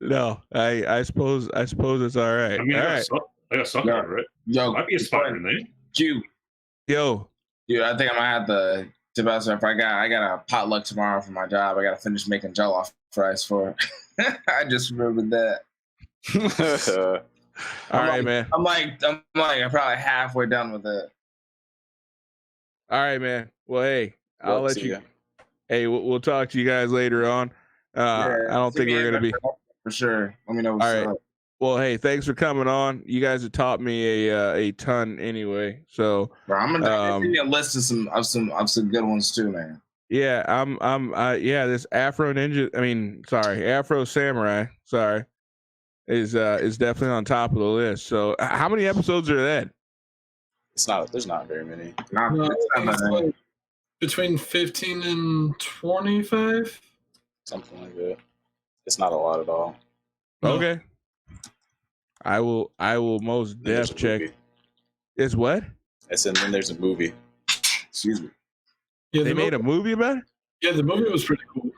No, I suppose it's all right. I mean, all I right. got sock over it. Yo, Might be a spider in there. Yo, dude, I think I might have to tip out. So if I got a potluck tomorrow for my job, I got to finish making jollof rice for it. I just remembered that. All right, man. I'm probably halfway done with it. All right, man. Well, hey, I'll let you. Hey, we'll talk to you guys later on. I don't think we're gonna be for sure. Let me know. All right. Well, hey, thanks for coming on. You guys have taught me a ton anyway. So bro, I'm gonna give you a list of some good ones too, man. Yeah, this Afro Samurai, is definitely on top of the list. So how many episodes are that? There's not very many. Like between 15 and 25. Something like that. It's not a lot at all. Okay. I will most def check. Is what? And then there's a movie. Excuse me. Yeah, they made a movie about it? Yeah, the movie was pretty cool.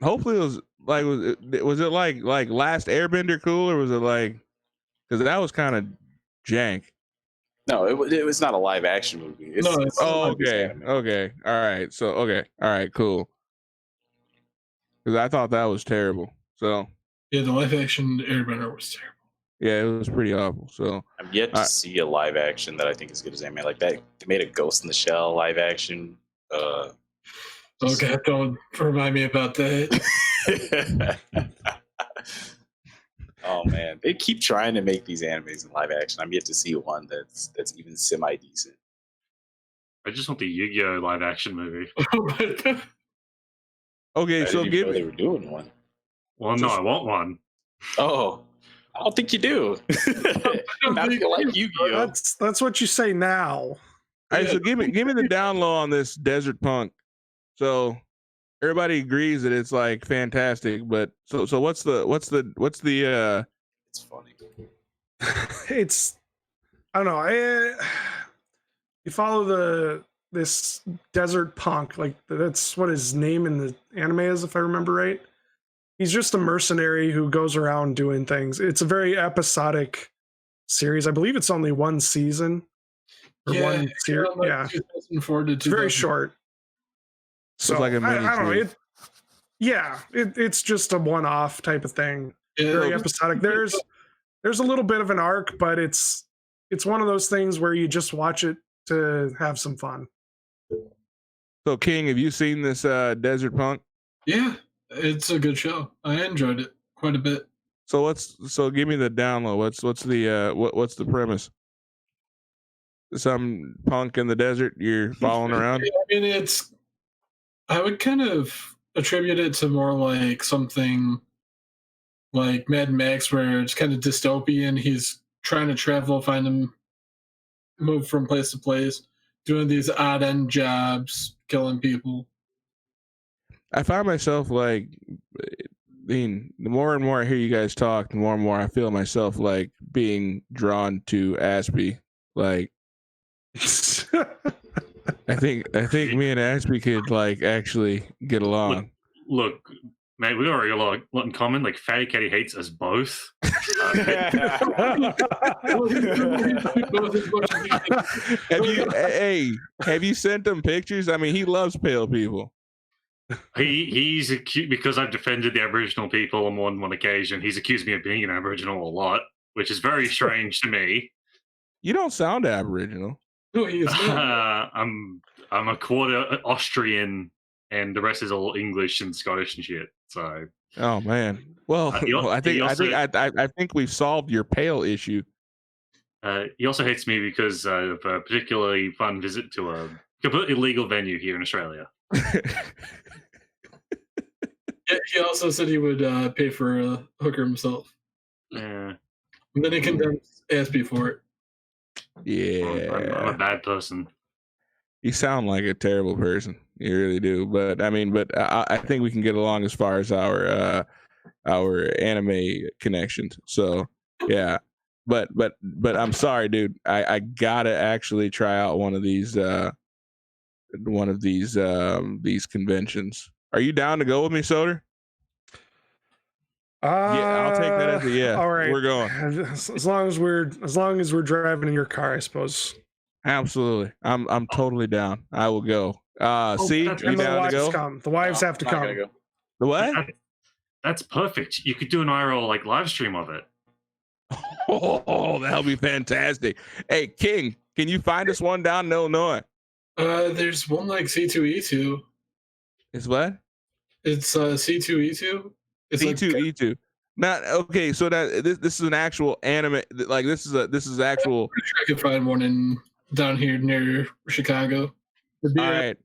Hopefully it was like was it like Last Airbender cool, or was it like, because that was kind of jank. No, it was not a live action movie. Okay. All right, cool. Because I thought that was terrible. So yeah, the live action Airbender was terrible. Yeah, it was pretty awful. So I'm yet to see a live action that I think is good as anime. Like that, they made a Ghost in the Shell live action. Okay, don't remind me about that. Oh man, they keep trying to make these animes in live action. I'm yet to see one that's even semi decent. I just want the Yu-Gi-Oh live action movie. Okay, so they were doing one. Well, no, I want one. Oh, I don't think you do. Not if you like Yu-Gi-Oh. That's what you say now. All right, so give me the down low on this Desert Punk. So everybody agrees that it's like fantastic, but so what's the It's funny. It's I don't know. You follow this Desert Punk, like that's what his name in the anime is, if I remember right. He's just a mercenary who goes around doing things. It's a very episodic series. I believe it's only one season. One series. Yeah. 2004 to it's very short. So it's like a mini I don't know. It's just a one-off type of thing. Yeah, very episodic. There's a little bit of an arc, but it's one of those things where you just watch it to have some fun. So King, have you seen this Desert Punk? Yeah, it's a good show. I enjoyed it quite a bit. So give me the download. What's the premise? Some punk in the desert you're following around? I mean, I would kind of attribute it to more like something like Mad Max, where it's kind of dystopian. He's trying to travel, find him, move from place to place, doing these odd end jobs, killing people. I find myself like, the more and more I hear you guys talk, the more and more I feel myself like being drawn to Aspie. Like, I think me and Aspie could like actually get along. Look, mate, we got a lot in common. Like, Fatty Catty hates us both. Have you sent him pictures? I mean, he loves pale people. He's accused, because I've defended the Aboriginal people on more than one occasion. He's accused me of being an Aboriginal a lot, which is very strange to me. You don't sound Aboriginal. No, he is not. I'm a quarter Austrian, and the rest is all English and Scottish and shit. So. Oh man. Well, I think we've solved your pale issue. He also hates me because of a particularly fun visit to a completely legal venue here in Australia. He also said he would pay for a hooker himself. Yeah. And then he condemns Aspie for it. Yeah. I'm a bad person. You sound like a terrible person. You really do. But I mean, I think we can get along as far as our anime connections. So yeah. But I'm sorry, dude. I gotta actually try out one of these conventions. Are you down to go with me, Soter? Yeah, I'll take that as a yeah. All right, we're going. As long as we're driving in your car, I suppose. Absolutely, I'm totally down. I will go. See, you down to go? The wives have to come. Go. The what? That's perfect. You could do an IRL like live stream of it. Oh, that'll be fantastic. Hey, King, can you find us one down in Illinois? There's one like C2E2. It's what? It's C2E2. It's C2E2. Not okay. So that this is an actual anime. Like this is actual. I'm pretty sure I could find one down here near Chicago. All right.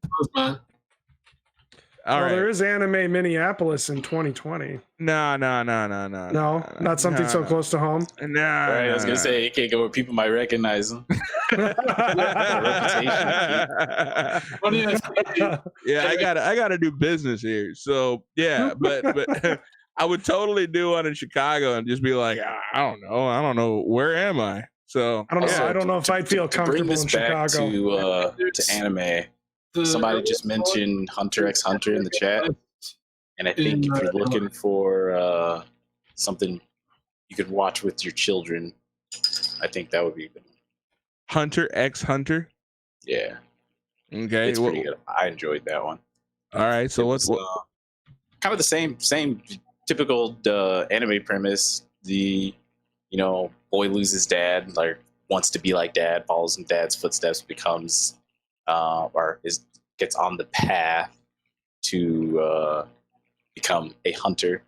All right. There is Anime Minneapolis in 2020. No, not something so close to home. No, right, I was gonna say you can't go where people might recognize them. Yeah, I gotta do business here. So yeah, but I would totally do one in Chicago and just be like, I don't know, where am I? So I don't know if I'd feel comfortable in Chicago. To anime. Somebody just mentioned Hunter x Hunter in the chat, and I think if you're looking for something you could watch with your children, I think that would be a good one. Hunter x Hunter. Yeah. Okay. It's pretty good. I enjoyed that one. All right. So what's kind of the same typical anime premise? The boy loses dad, like wants to be like dad, follows in dad's footsteps, becomes gets on the path to become a hunter.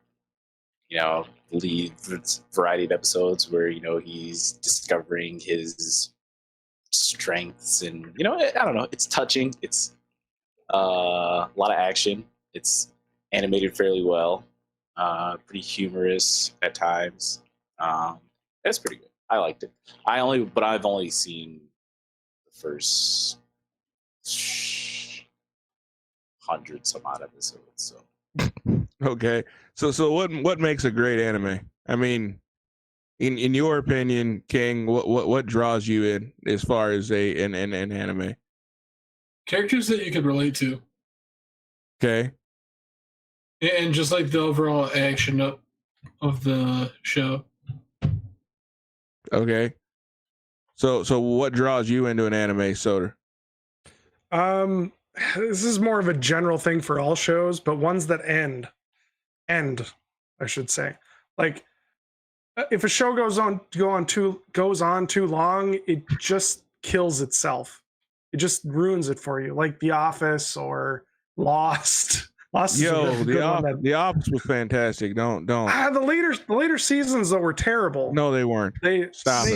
Lead variety of episodes where he's discovering his strengths, and I don't know. It's touching. It's a lot of action. It's animated fairly well. Pretty humorous at times. That's pretty good. I liked it. I've only seen the first 100 some odd episodes. So okay. So what makes a great anime? I mean, in your opinion, King, what draws you in as far as an anime? Characters that you could relate to. Okay. And just like the overall action of the show. Okay. So what draws you into an anime, Soter? This is more of a general thing for all shows, but ones that end, I should say. Like, if a show goes on too long, it just kills itself. It just ruins it for you, like The Office or Lost. The Office was fantastic. Don't. The later seasons though were terrible. No, they weren't. They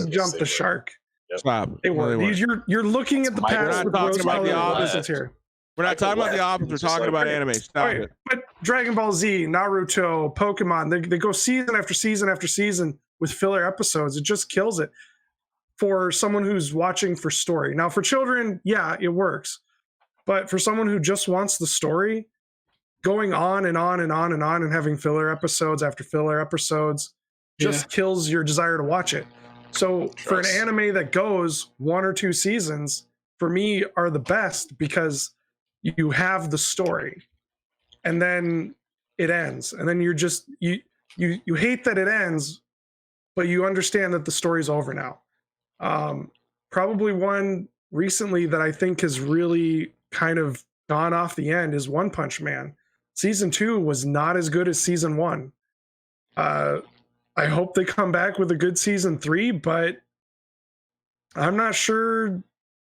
jumped the shark. Stop. They were. You're looking at the past. We're not talking about The Office here. We're not talking about The Office. We're talking about anime. Stop it. But Dragon Ball Z, Naruto, Pokemon, they go season after season after season with filler episodes. It just kills it for someone who's watching for story. Now, for children, yeah, it works. But for someone who just wants the story, going on and on and on and on and having filler episodes after filler episodes just kills your desire to watch it. So for an anime that goes 1 or 2 seasons, for me, are the best because you have the story and then it ends. And then you're just, you hate that it ends, but you understand that the story's over now. Probably one recently that I think has really kind of gone off the end is One Punch Man. Season 2 was not as good as season 1. I hope they come back with a good season 3, but I'm not sure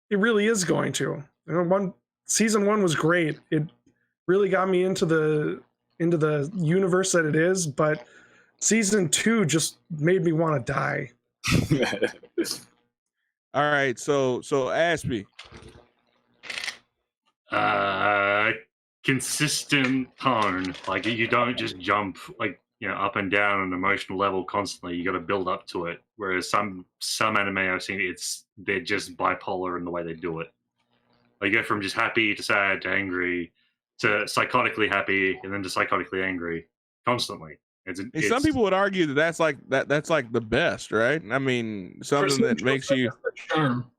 it really is going to. Season 1 was great. It really got me into the universe that it is, but season 2 just made me want to die. All right, so Aspie. consistent tone. Like you don't just jump like up and down on an emotional level constantly. You got to build up to it. Whereas some anime I've seen, they're just bipolar in the way they do it. Like you go from just happy to sad to angry to psychotically happy and then to psychotically angry constantly. Some people would argue that that's like the best, right? I mean, something that makes you charm.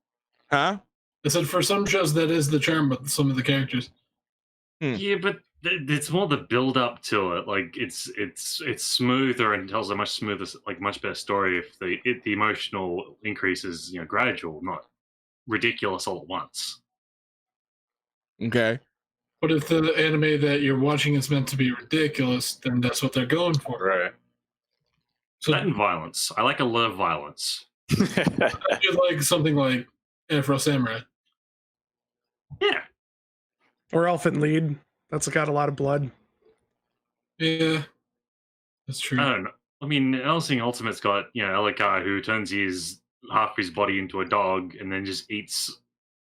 Huh? I said for some shows that is the charm with some of the characters. Yeah, but it's more the build up to it. Like it's smoother and tells a much smoother, like much better story if the emotional increase is gradual, not ridiculous all at once. Okay. But if the anime that you're watching is meant to be ridiculous, then that's what they're going for. Right. So that and violence. I like a lot of violence. You like something like Afro Samurai. Yeah. Or Elfin Lead. That's got a lot of blood. Yeah. That's true. I don't know. I mean, Hellsing Ultimate's got, Elika who turns half his body into a dog and then just eats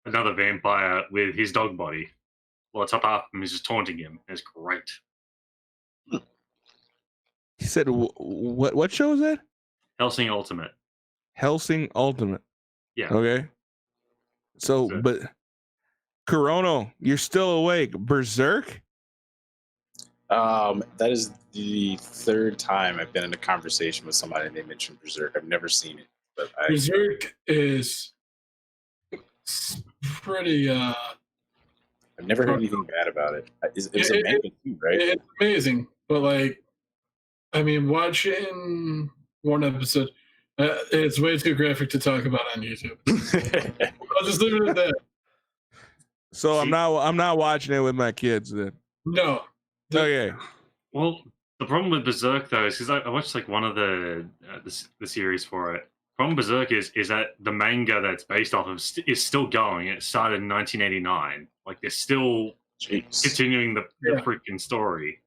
another vampire with his dog body. Well, top half of him is just taunting him. It's great. He said, "What show is that?" Hellsing Ultimate. Hellsing Ultimate. Yeah. Okay. So, but Corono, you're still awake. Berserk? That is the third time I've been in a conversation with somebody and they mentioned Berserk. I've never seen it, but Berserk is pretty. I've never heard anything bad about it. It's a manga too, right? It's amazing, but I mean, watching one episode, it's way too graphic to talk about on YouTube. I'll just leave it at that. So I'm not watching it with my kids then. No. Okay. Well, the problem with Berserk though is because I watched one of the series for it. Problem with Berserk is that the manga that's based off of is still going. It started in 1989. Like they're still continuing the freaking story.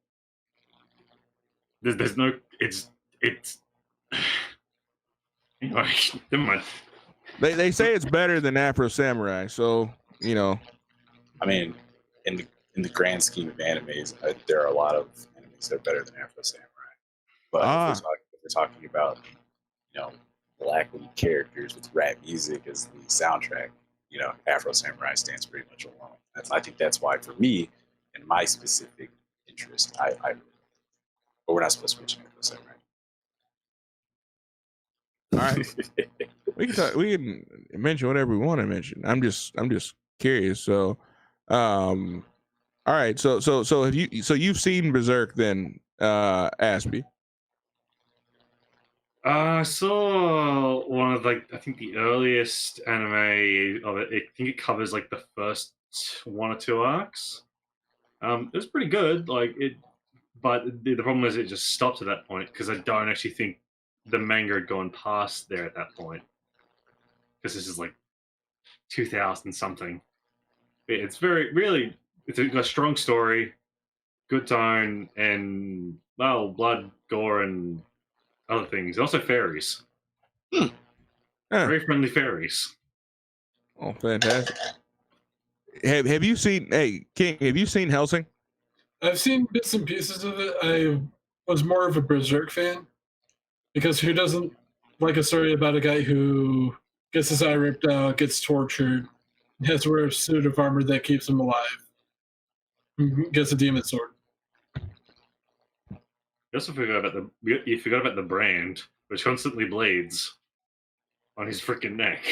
There's no. It's. Anyway, never mind. They say it's better than Afro Samurai, so I mean, in the grand scheme of animes, there are a lot of animes that are better than Afro Samurai. But if we're talking about black lead characters with rap music as the soundtrack, Afro Samurai stands pretty much alone. I think that's why, for me, in my specific interest, but we're not supposed to mention Afro Samurai. All right, we can mention whatever we want to mention. I'm just curious. So, all right. So you've seen Berserk then, Aspie? I saw one of I think the earliest anime of it. I think it covers the first one or two arcs. It was pretty good. But the problem is it just stopped at that point because I don't actually think the manga had gone past there at that point. Because this is 2000 something. It's it's a strong story, good tone, and blood, gore, and other things. Also fairies. Very friendly fairies. Oh, fantastic. Have you seen King, have you seen Hellsing? I've seen bits and pieces of it. I was more of a Berserk fan. Because who doesn't like a story about a guy who gets his eye ripped out, gets tortured, has to wear a suit of armor that keeps him alive, gets a demon sword. You also forgot about the brand, which constantly bleeds on his freaking neck.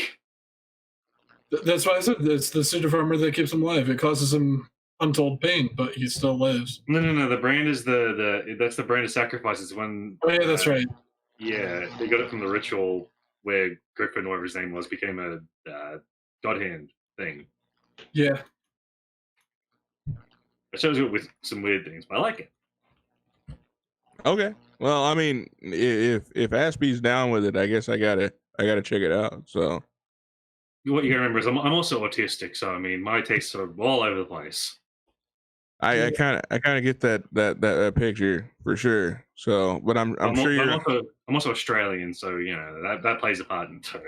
That's why I said it's the suit of armor that keeps him alive. It causes him untold pain, but he still lives. No. The brand is that's the brand of sacrifices. When yeah, that's right. Yeah, they got it from the ritual where Griffin, whatever his name was, became a god hand thing. Yeah. It shows it with some weird things, but I like it. Okay. Well, I mean, if Aspie's down with it, I guess I gotta check it out. So what you gotta remember is I'm also autistic, so I mean my tastes are all over the place. I kind of get that picture for sure. So, but I'm sure I'm also Australian, so that plays a part in it too.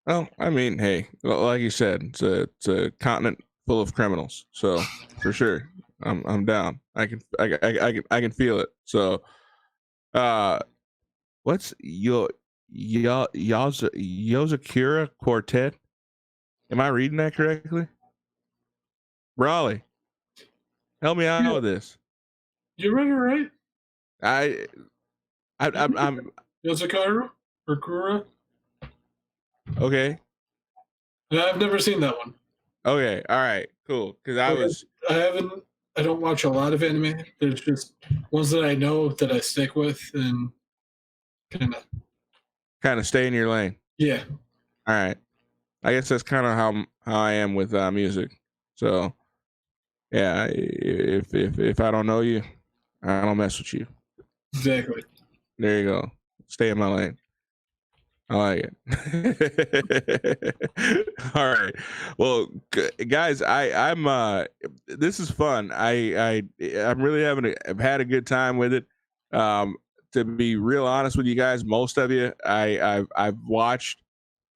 Well, I mean, hey, like you said, it's a continent full of criminals, so for sure. I'm down. I can feel it. So, what's Yozakura Quartet? Am I reading that correctly? Brawly, help me out with this. You read it right? I'm Yozakura or Kura? okay. I've never seen that one. Okay, all right, cool. Because I don't watch a lot of anime. There's just ones that I know that I stick with and kind of stay in your lane. Yeah. All right. I guess that's kind of how I am with music. So, yeah, if I don't know you, I don't mess with you. Exactly. There you go. Stay in my lane. I like it. All right. Well, guys, I'm this is fun. I'm really I've had a good time with it. To be real honest with you guys, most of you, I've watched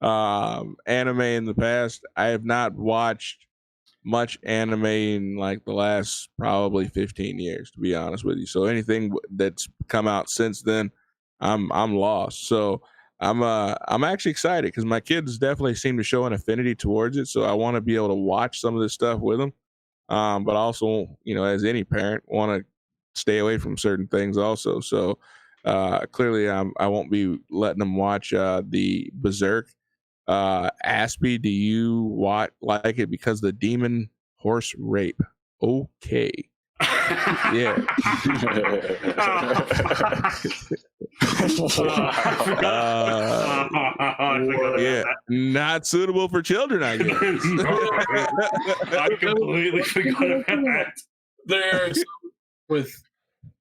anime in the past. I have not watched much anime in like the last probably 15 years, to be honest with you. So anything that's come out since then, I'm lost. So I'm actually excited because my kids definitely seem to show an affinity towards it. So I want to be able to watch some of this stuff with them. But also, as any parent, want to stay away from certain things also. So clearly I won't be letting them watch the Berserk. Aspie, do you like it because the demon horse rape? Okay. Yeah. Yeah, not suitable for children, I guess. I completely forgot about that.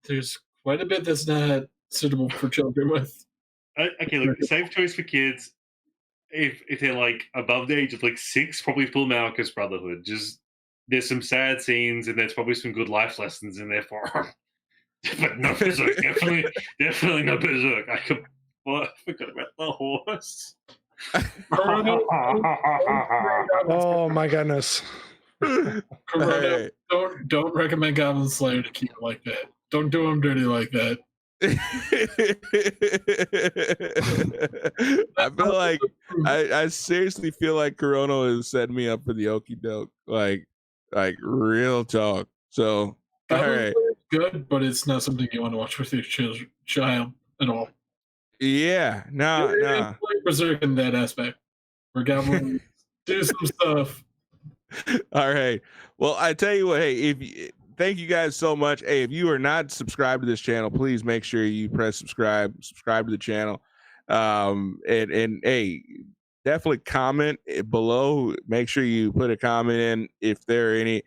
There's quite a bit that's not suitable for children with. Okay, look, safe choice for kids. If they're like above the age of like 6, probably Full Malchus Brotherhood. Just there's some sad scenes and there's probably some good life lessons in there for them. But no Berserk, definitely no Berserk. I forgot about the horse. Oh my goodness. Corona, don't recommend Goblin Slayer to keep it like that. Don't do him dirty like that. I feel like I seriously feel like Corona is setting me up for the okie doke, like real talk. So all right, good, but it's not something you want to watch with your child at all. Yeah, no. Berserk in that aspect. We're Goblin do some stuff. All right. Well, I tell you what. Hey, thank you guys so much. Hey, if you are not subscribed to this channel, please make sure you press subscribe to the channel. And hey, definitely comment below. Make sure you put a comment in if there are any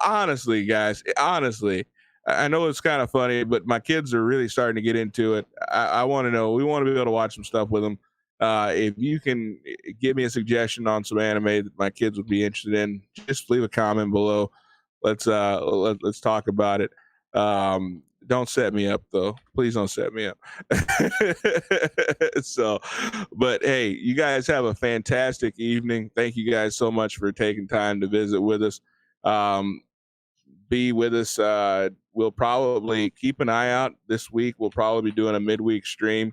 honestly, guys, I know it's kind of funny, but my kids are really starting to get into it. I want to know, we want to be able to watch some stuff with them. If you can give me a suggestion on some anime that my kids would be interested in, just leave a comment below. Let's talk about it. Don't set me up though. Please don't set me up. So, but hey, you guys have a fantastic evening. Thank you guys so much for taking time to visit with us. Be with us. We'll probably keep an eye out this week. We'll probably be doing a midweek stream.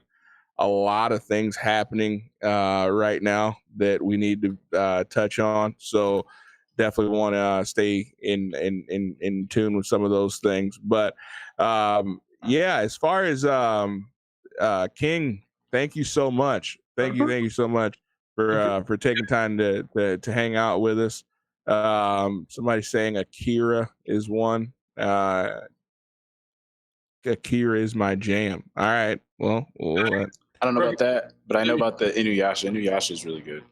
A lot of things happening right now that we need to touch on. So definitely want to stay in tune with some of those things. But yeah, as far as King, thank you so much. Thank you so much for taking time to hang out with us. Somebody saying Akira is one. Akira is my jam. All right. Well, I don't know about that, but I know about the Inuyasha. Inuyasha is really good.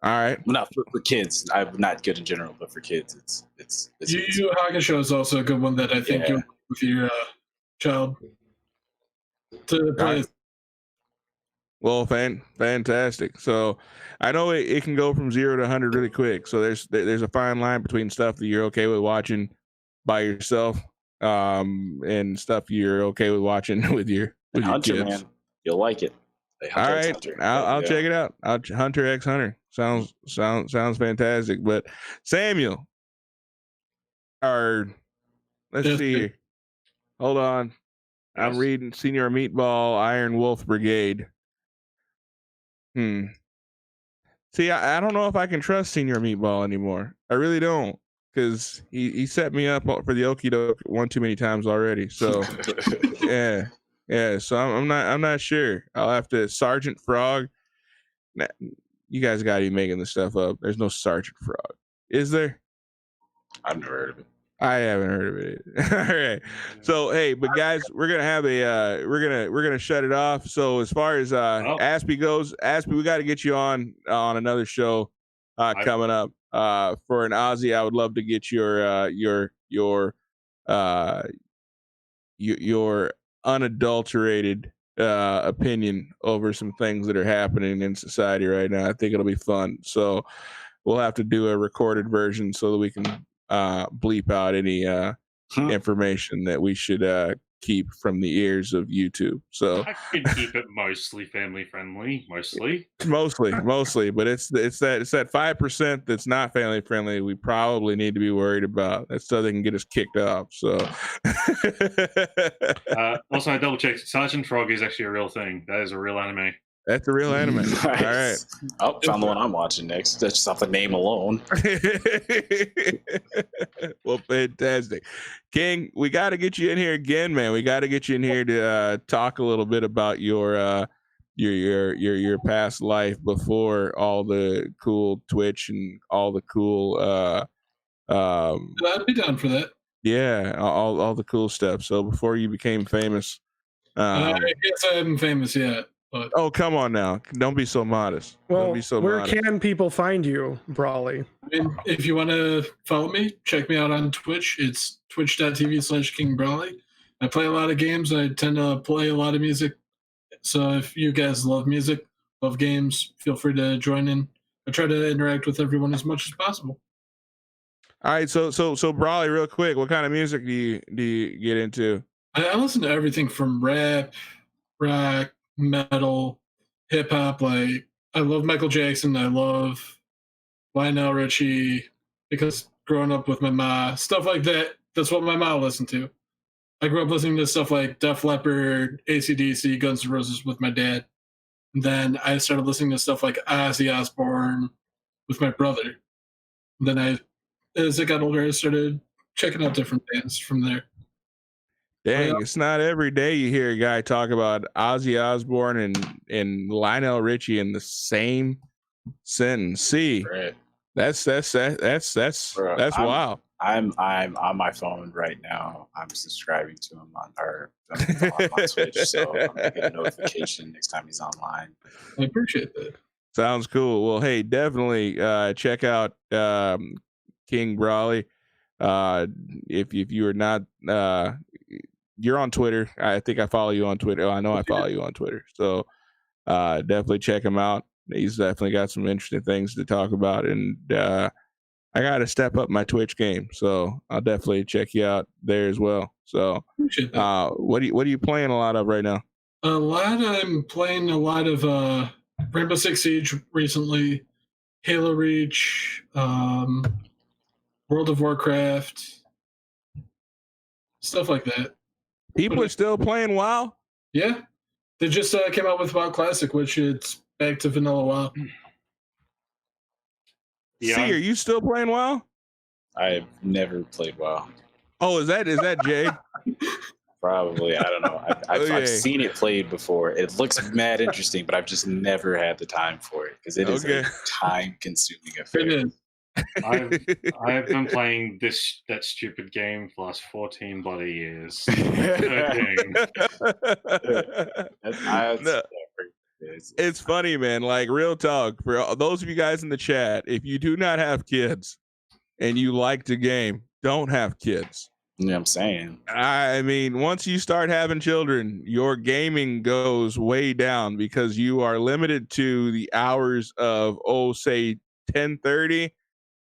All right. Well, not for kids. I'm not good in general, but for kids, it's Yu Yu Hakusho is also a good one that I think you'll with your child to play. Right. Well, fantastic. So I know it can go from 0 to 100 really quick. So there's a fine line between stuff that you're okay with watching by yourself, and stuff you're okay with watching with your Hunter, kids. Man, you'll like it. All right, I'll check it out. Hunter x Hunter sounds fantastic. But Samuel, our Let's see here. Hold on. I'm Yes. reading Senior Meatball, Iron Wolf Brigade. See, I don't know if I can trust Senior Meatball anymore. I really don't, because he set me up for the okie doke one too many times already. So yeah. So I'm not sure. I'll have to Sergeant Frog. Nah, you guys got to be making this stuff up. There's no Sergeant Frog, is there? I've never heard of it. I haven't heard of it. All right. So hey, but guys, we're gonna have a we're gonna shut it off. So as far as Aspie goes, Aspie, we got to get you on another show coming up. For an Aussie, I would love to get your unadulterated opinion over some things that are happening in society right now. I think it'll be fun. So we'll have to do a recorded version so that we can bleep out any information that we should keep from the ears of YouTube. So I can keep it mostly family friendly, mostly, but it's that 5% that's not family friendly. We probably need to be worried about. That's so they can get us kicked off. So also, I double checked. Sergeant Frog is actually a real thing. That is a real anime. That's a real anime. Nice. All right. Oh, found the one I'm watching next. That's just off the name alone. Well, fantastic. King, we got to get you in here again, man. We got to get you in here to talk a little bit about your past life before all the cool Twitch and all the cool I'd be down for that. Yeah, all the cool stuff. So before you became famous, I guess I haven't famous yet. But oh, come on now. Don't be so modest. Well, Don't be so where modest. can people find you, Brawly? I mean, if you want to follow me, check me out on Twitch. It's twitch.tv/KingBrawly. I play a lot of games. I tend to play a lot of music. So if you guys love music, love games, feel free to join in. I try to interact with everyone as much as possible. All right, so Brawly, real quick, what kind of music do you get into? I listen to everything from rap, rock, metal, hip hop. Like I love Michael Jackson. I love Lionel Richie because growing up with my mom, stuff like that. That's what my mom listened to. I grew up listening to stuff like Def Leppard, AC/DC, Guns N' Roses with my dad. And then I started listening to stuff like Ozzy Osbourne with my brother. And then as I got older, I started checking out different bands from there. Dang, it's not every day you hear a guy talk about Ozzy Osbourne and Lionel Richie in the same sentence. See, Right. that's Bro, wild. I'm on my phone right now. I'm subscribing to him on Twitch, so I'm gonna get a notification next time he's online. I appreciate that. Sounds cool. Well, hey, definitely check out KingBrawly. If you are not, you're on Twitter. I think I follow you on Twitter. Oh, I know I follow you on Twitter. So definitely check him out. He's definitely got some interesting things to talk about, and I got to step up my Twitch game, so I'll definitely check you out there as well. So, what are you playing a lot of right now? I'm playing a lot of Rainbow Six Siege recently, Halo Reach, World of Warcraft, stuff like that. People are still playing WoW? Yeah, they just came out with WoW Classic, which it's back to vanilla WoW. Yeah. See, are you still playing WoW? I've never played WoW. Oh, is that Jay? Probably. I don't know. I've seen it played before. It looks mad interesting, but I've just never had the time for it because it is a time-consuming affair. It is. I've been playing that stupid game for the last 14 bloody years. It's funny, man. Like, real talk, for those of you guys in the chat, if you do not have kids and you like to game, don't have kids. You know what I'm saying? I mean, once you start having children, your gaming goes way down because you are limited to the hours of, say 10:30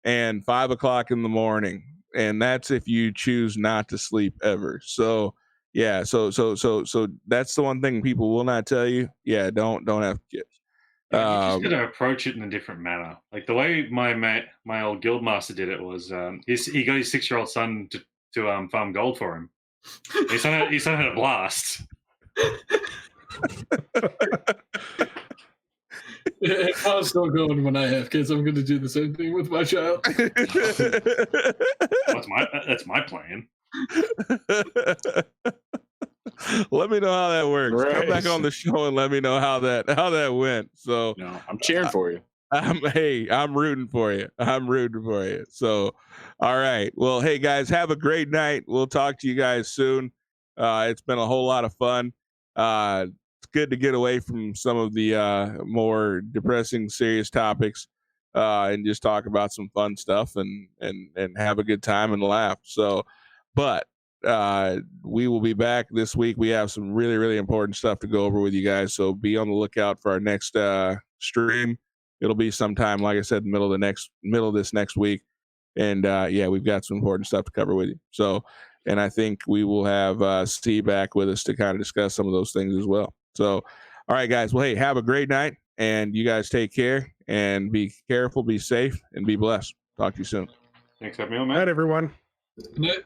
and 5 o'clock in the morning, and that's if you choose not to sleep ever. So yeah, so that's the one thing people will not tell you. Yeah, don't have kids. You just gotta approach it in a different manner. Like the way my old guild master did it was, he got his 6-year-old son to farm gold for him. He somehow had a blast. If I was still going when I have kids, I'm going to do the same thing with my child. That's my plan. Let me know how that works. Right. Come back on the show and let me know how that went. So No, I'm cheering for you. I'm rooting for you. So, all right. Well, hey guys, have a great night. We'll talk to you guys soon. It's been a whole lot of fun. It's good to get away from some of the more depressing, serious topics, and just talk about some fun stuff and have a good time and laugh. So, but we will be back this week. We have some really, really important stuff to go over with you guys. So be on the lookout for our next stream. It'll be sometime, like I said, middle of this next week. And yeah, we've got some important stuff to cover with you. So, and I think we will have Steve back with us to kind of discuss some of those things as well. So, all right, guys. Well, hey, have a great night, and you guys take care and be careful, be safe, and be blessed. Talk to you soon. Thanks for having me on, man. Good night, everyone. Good night.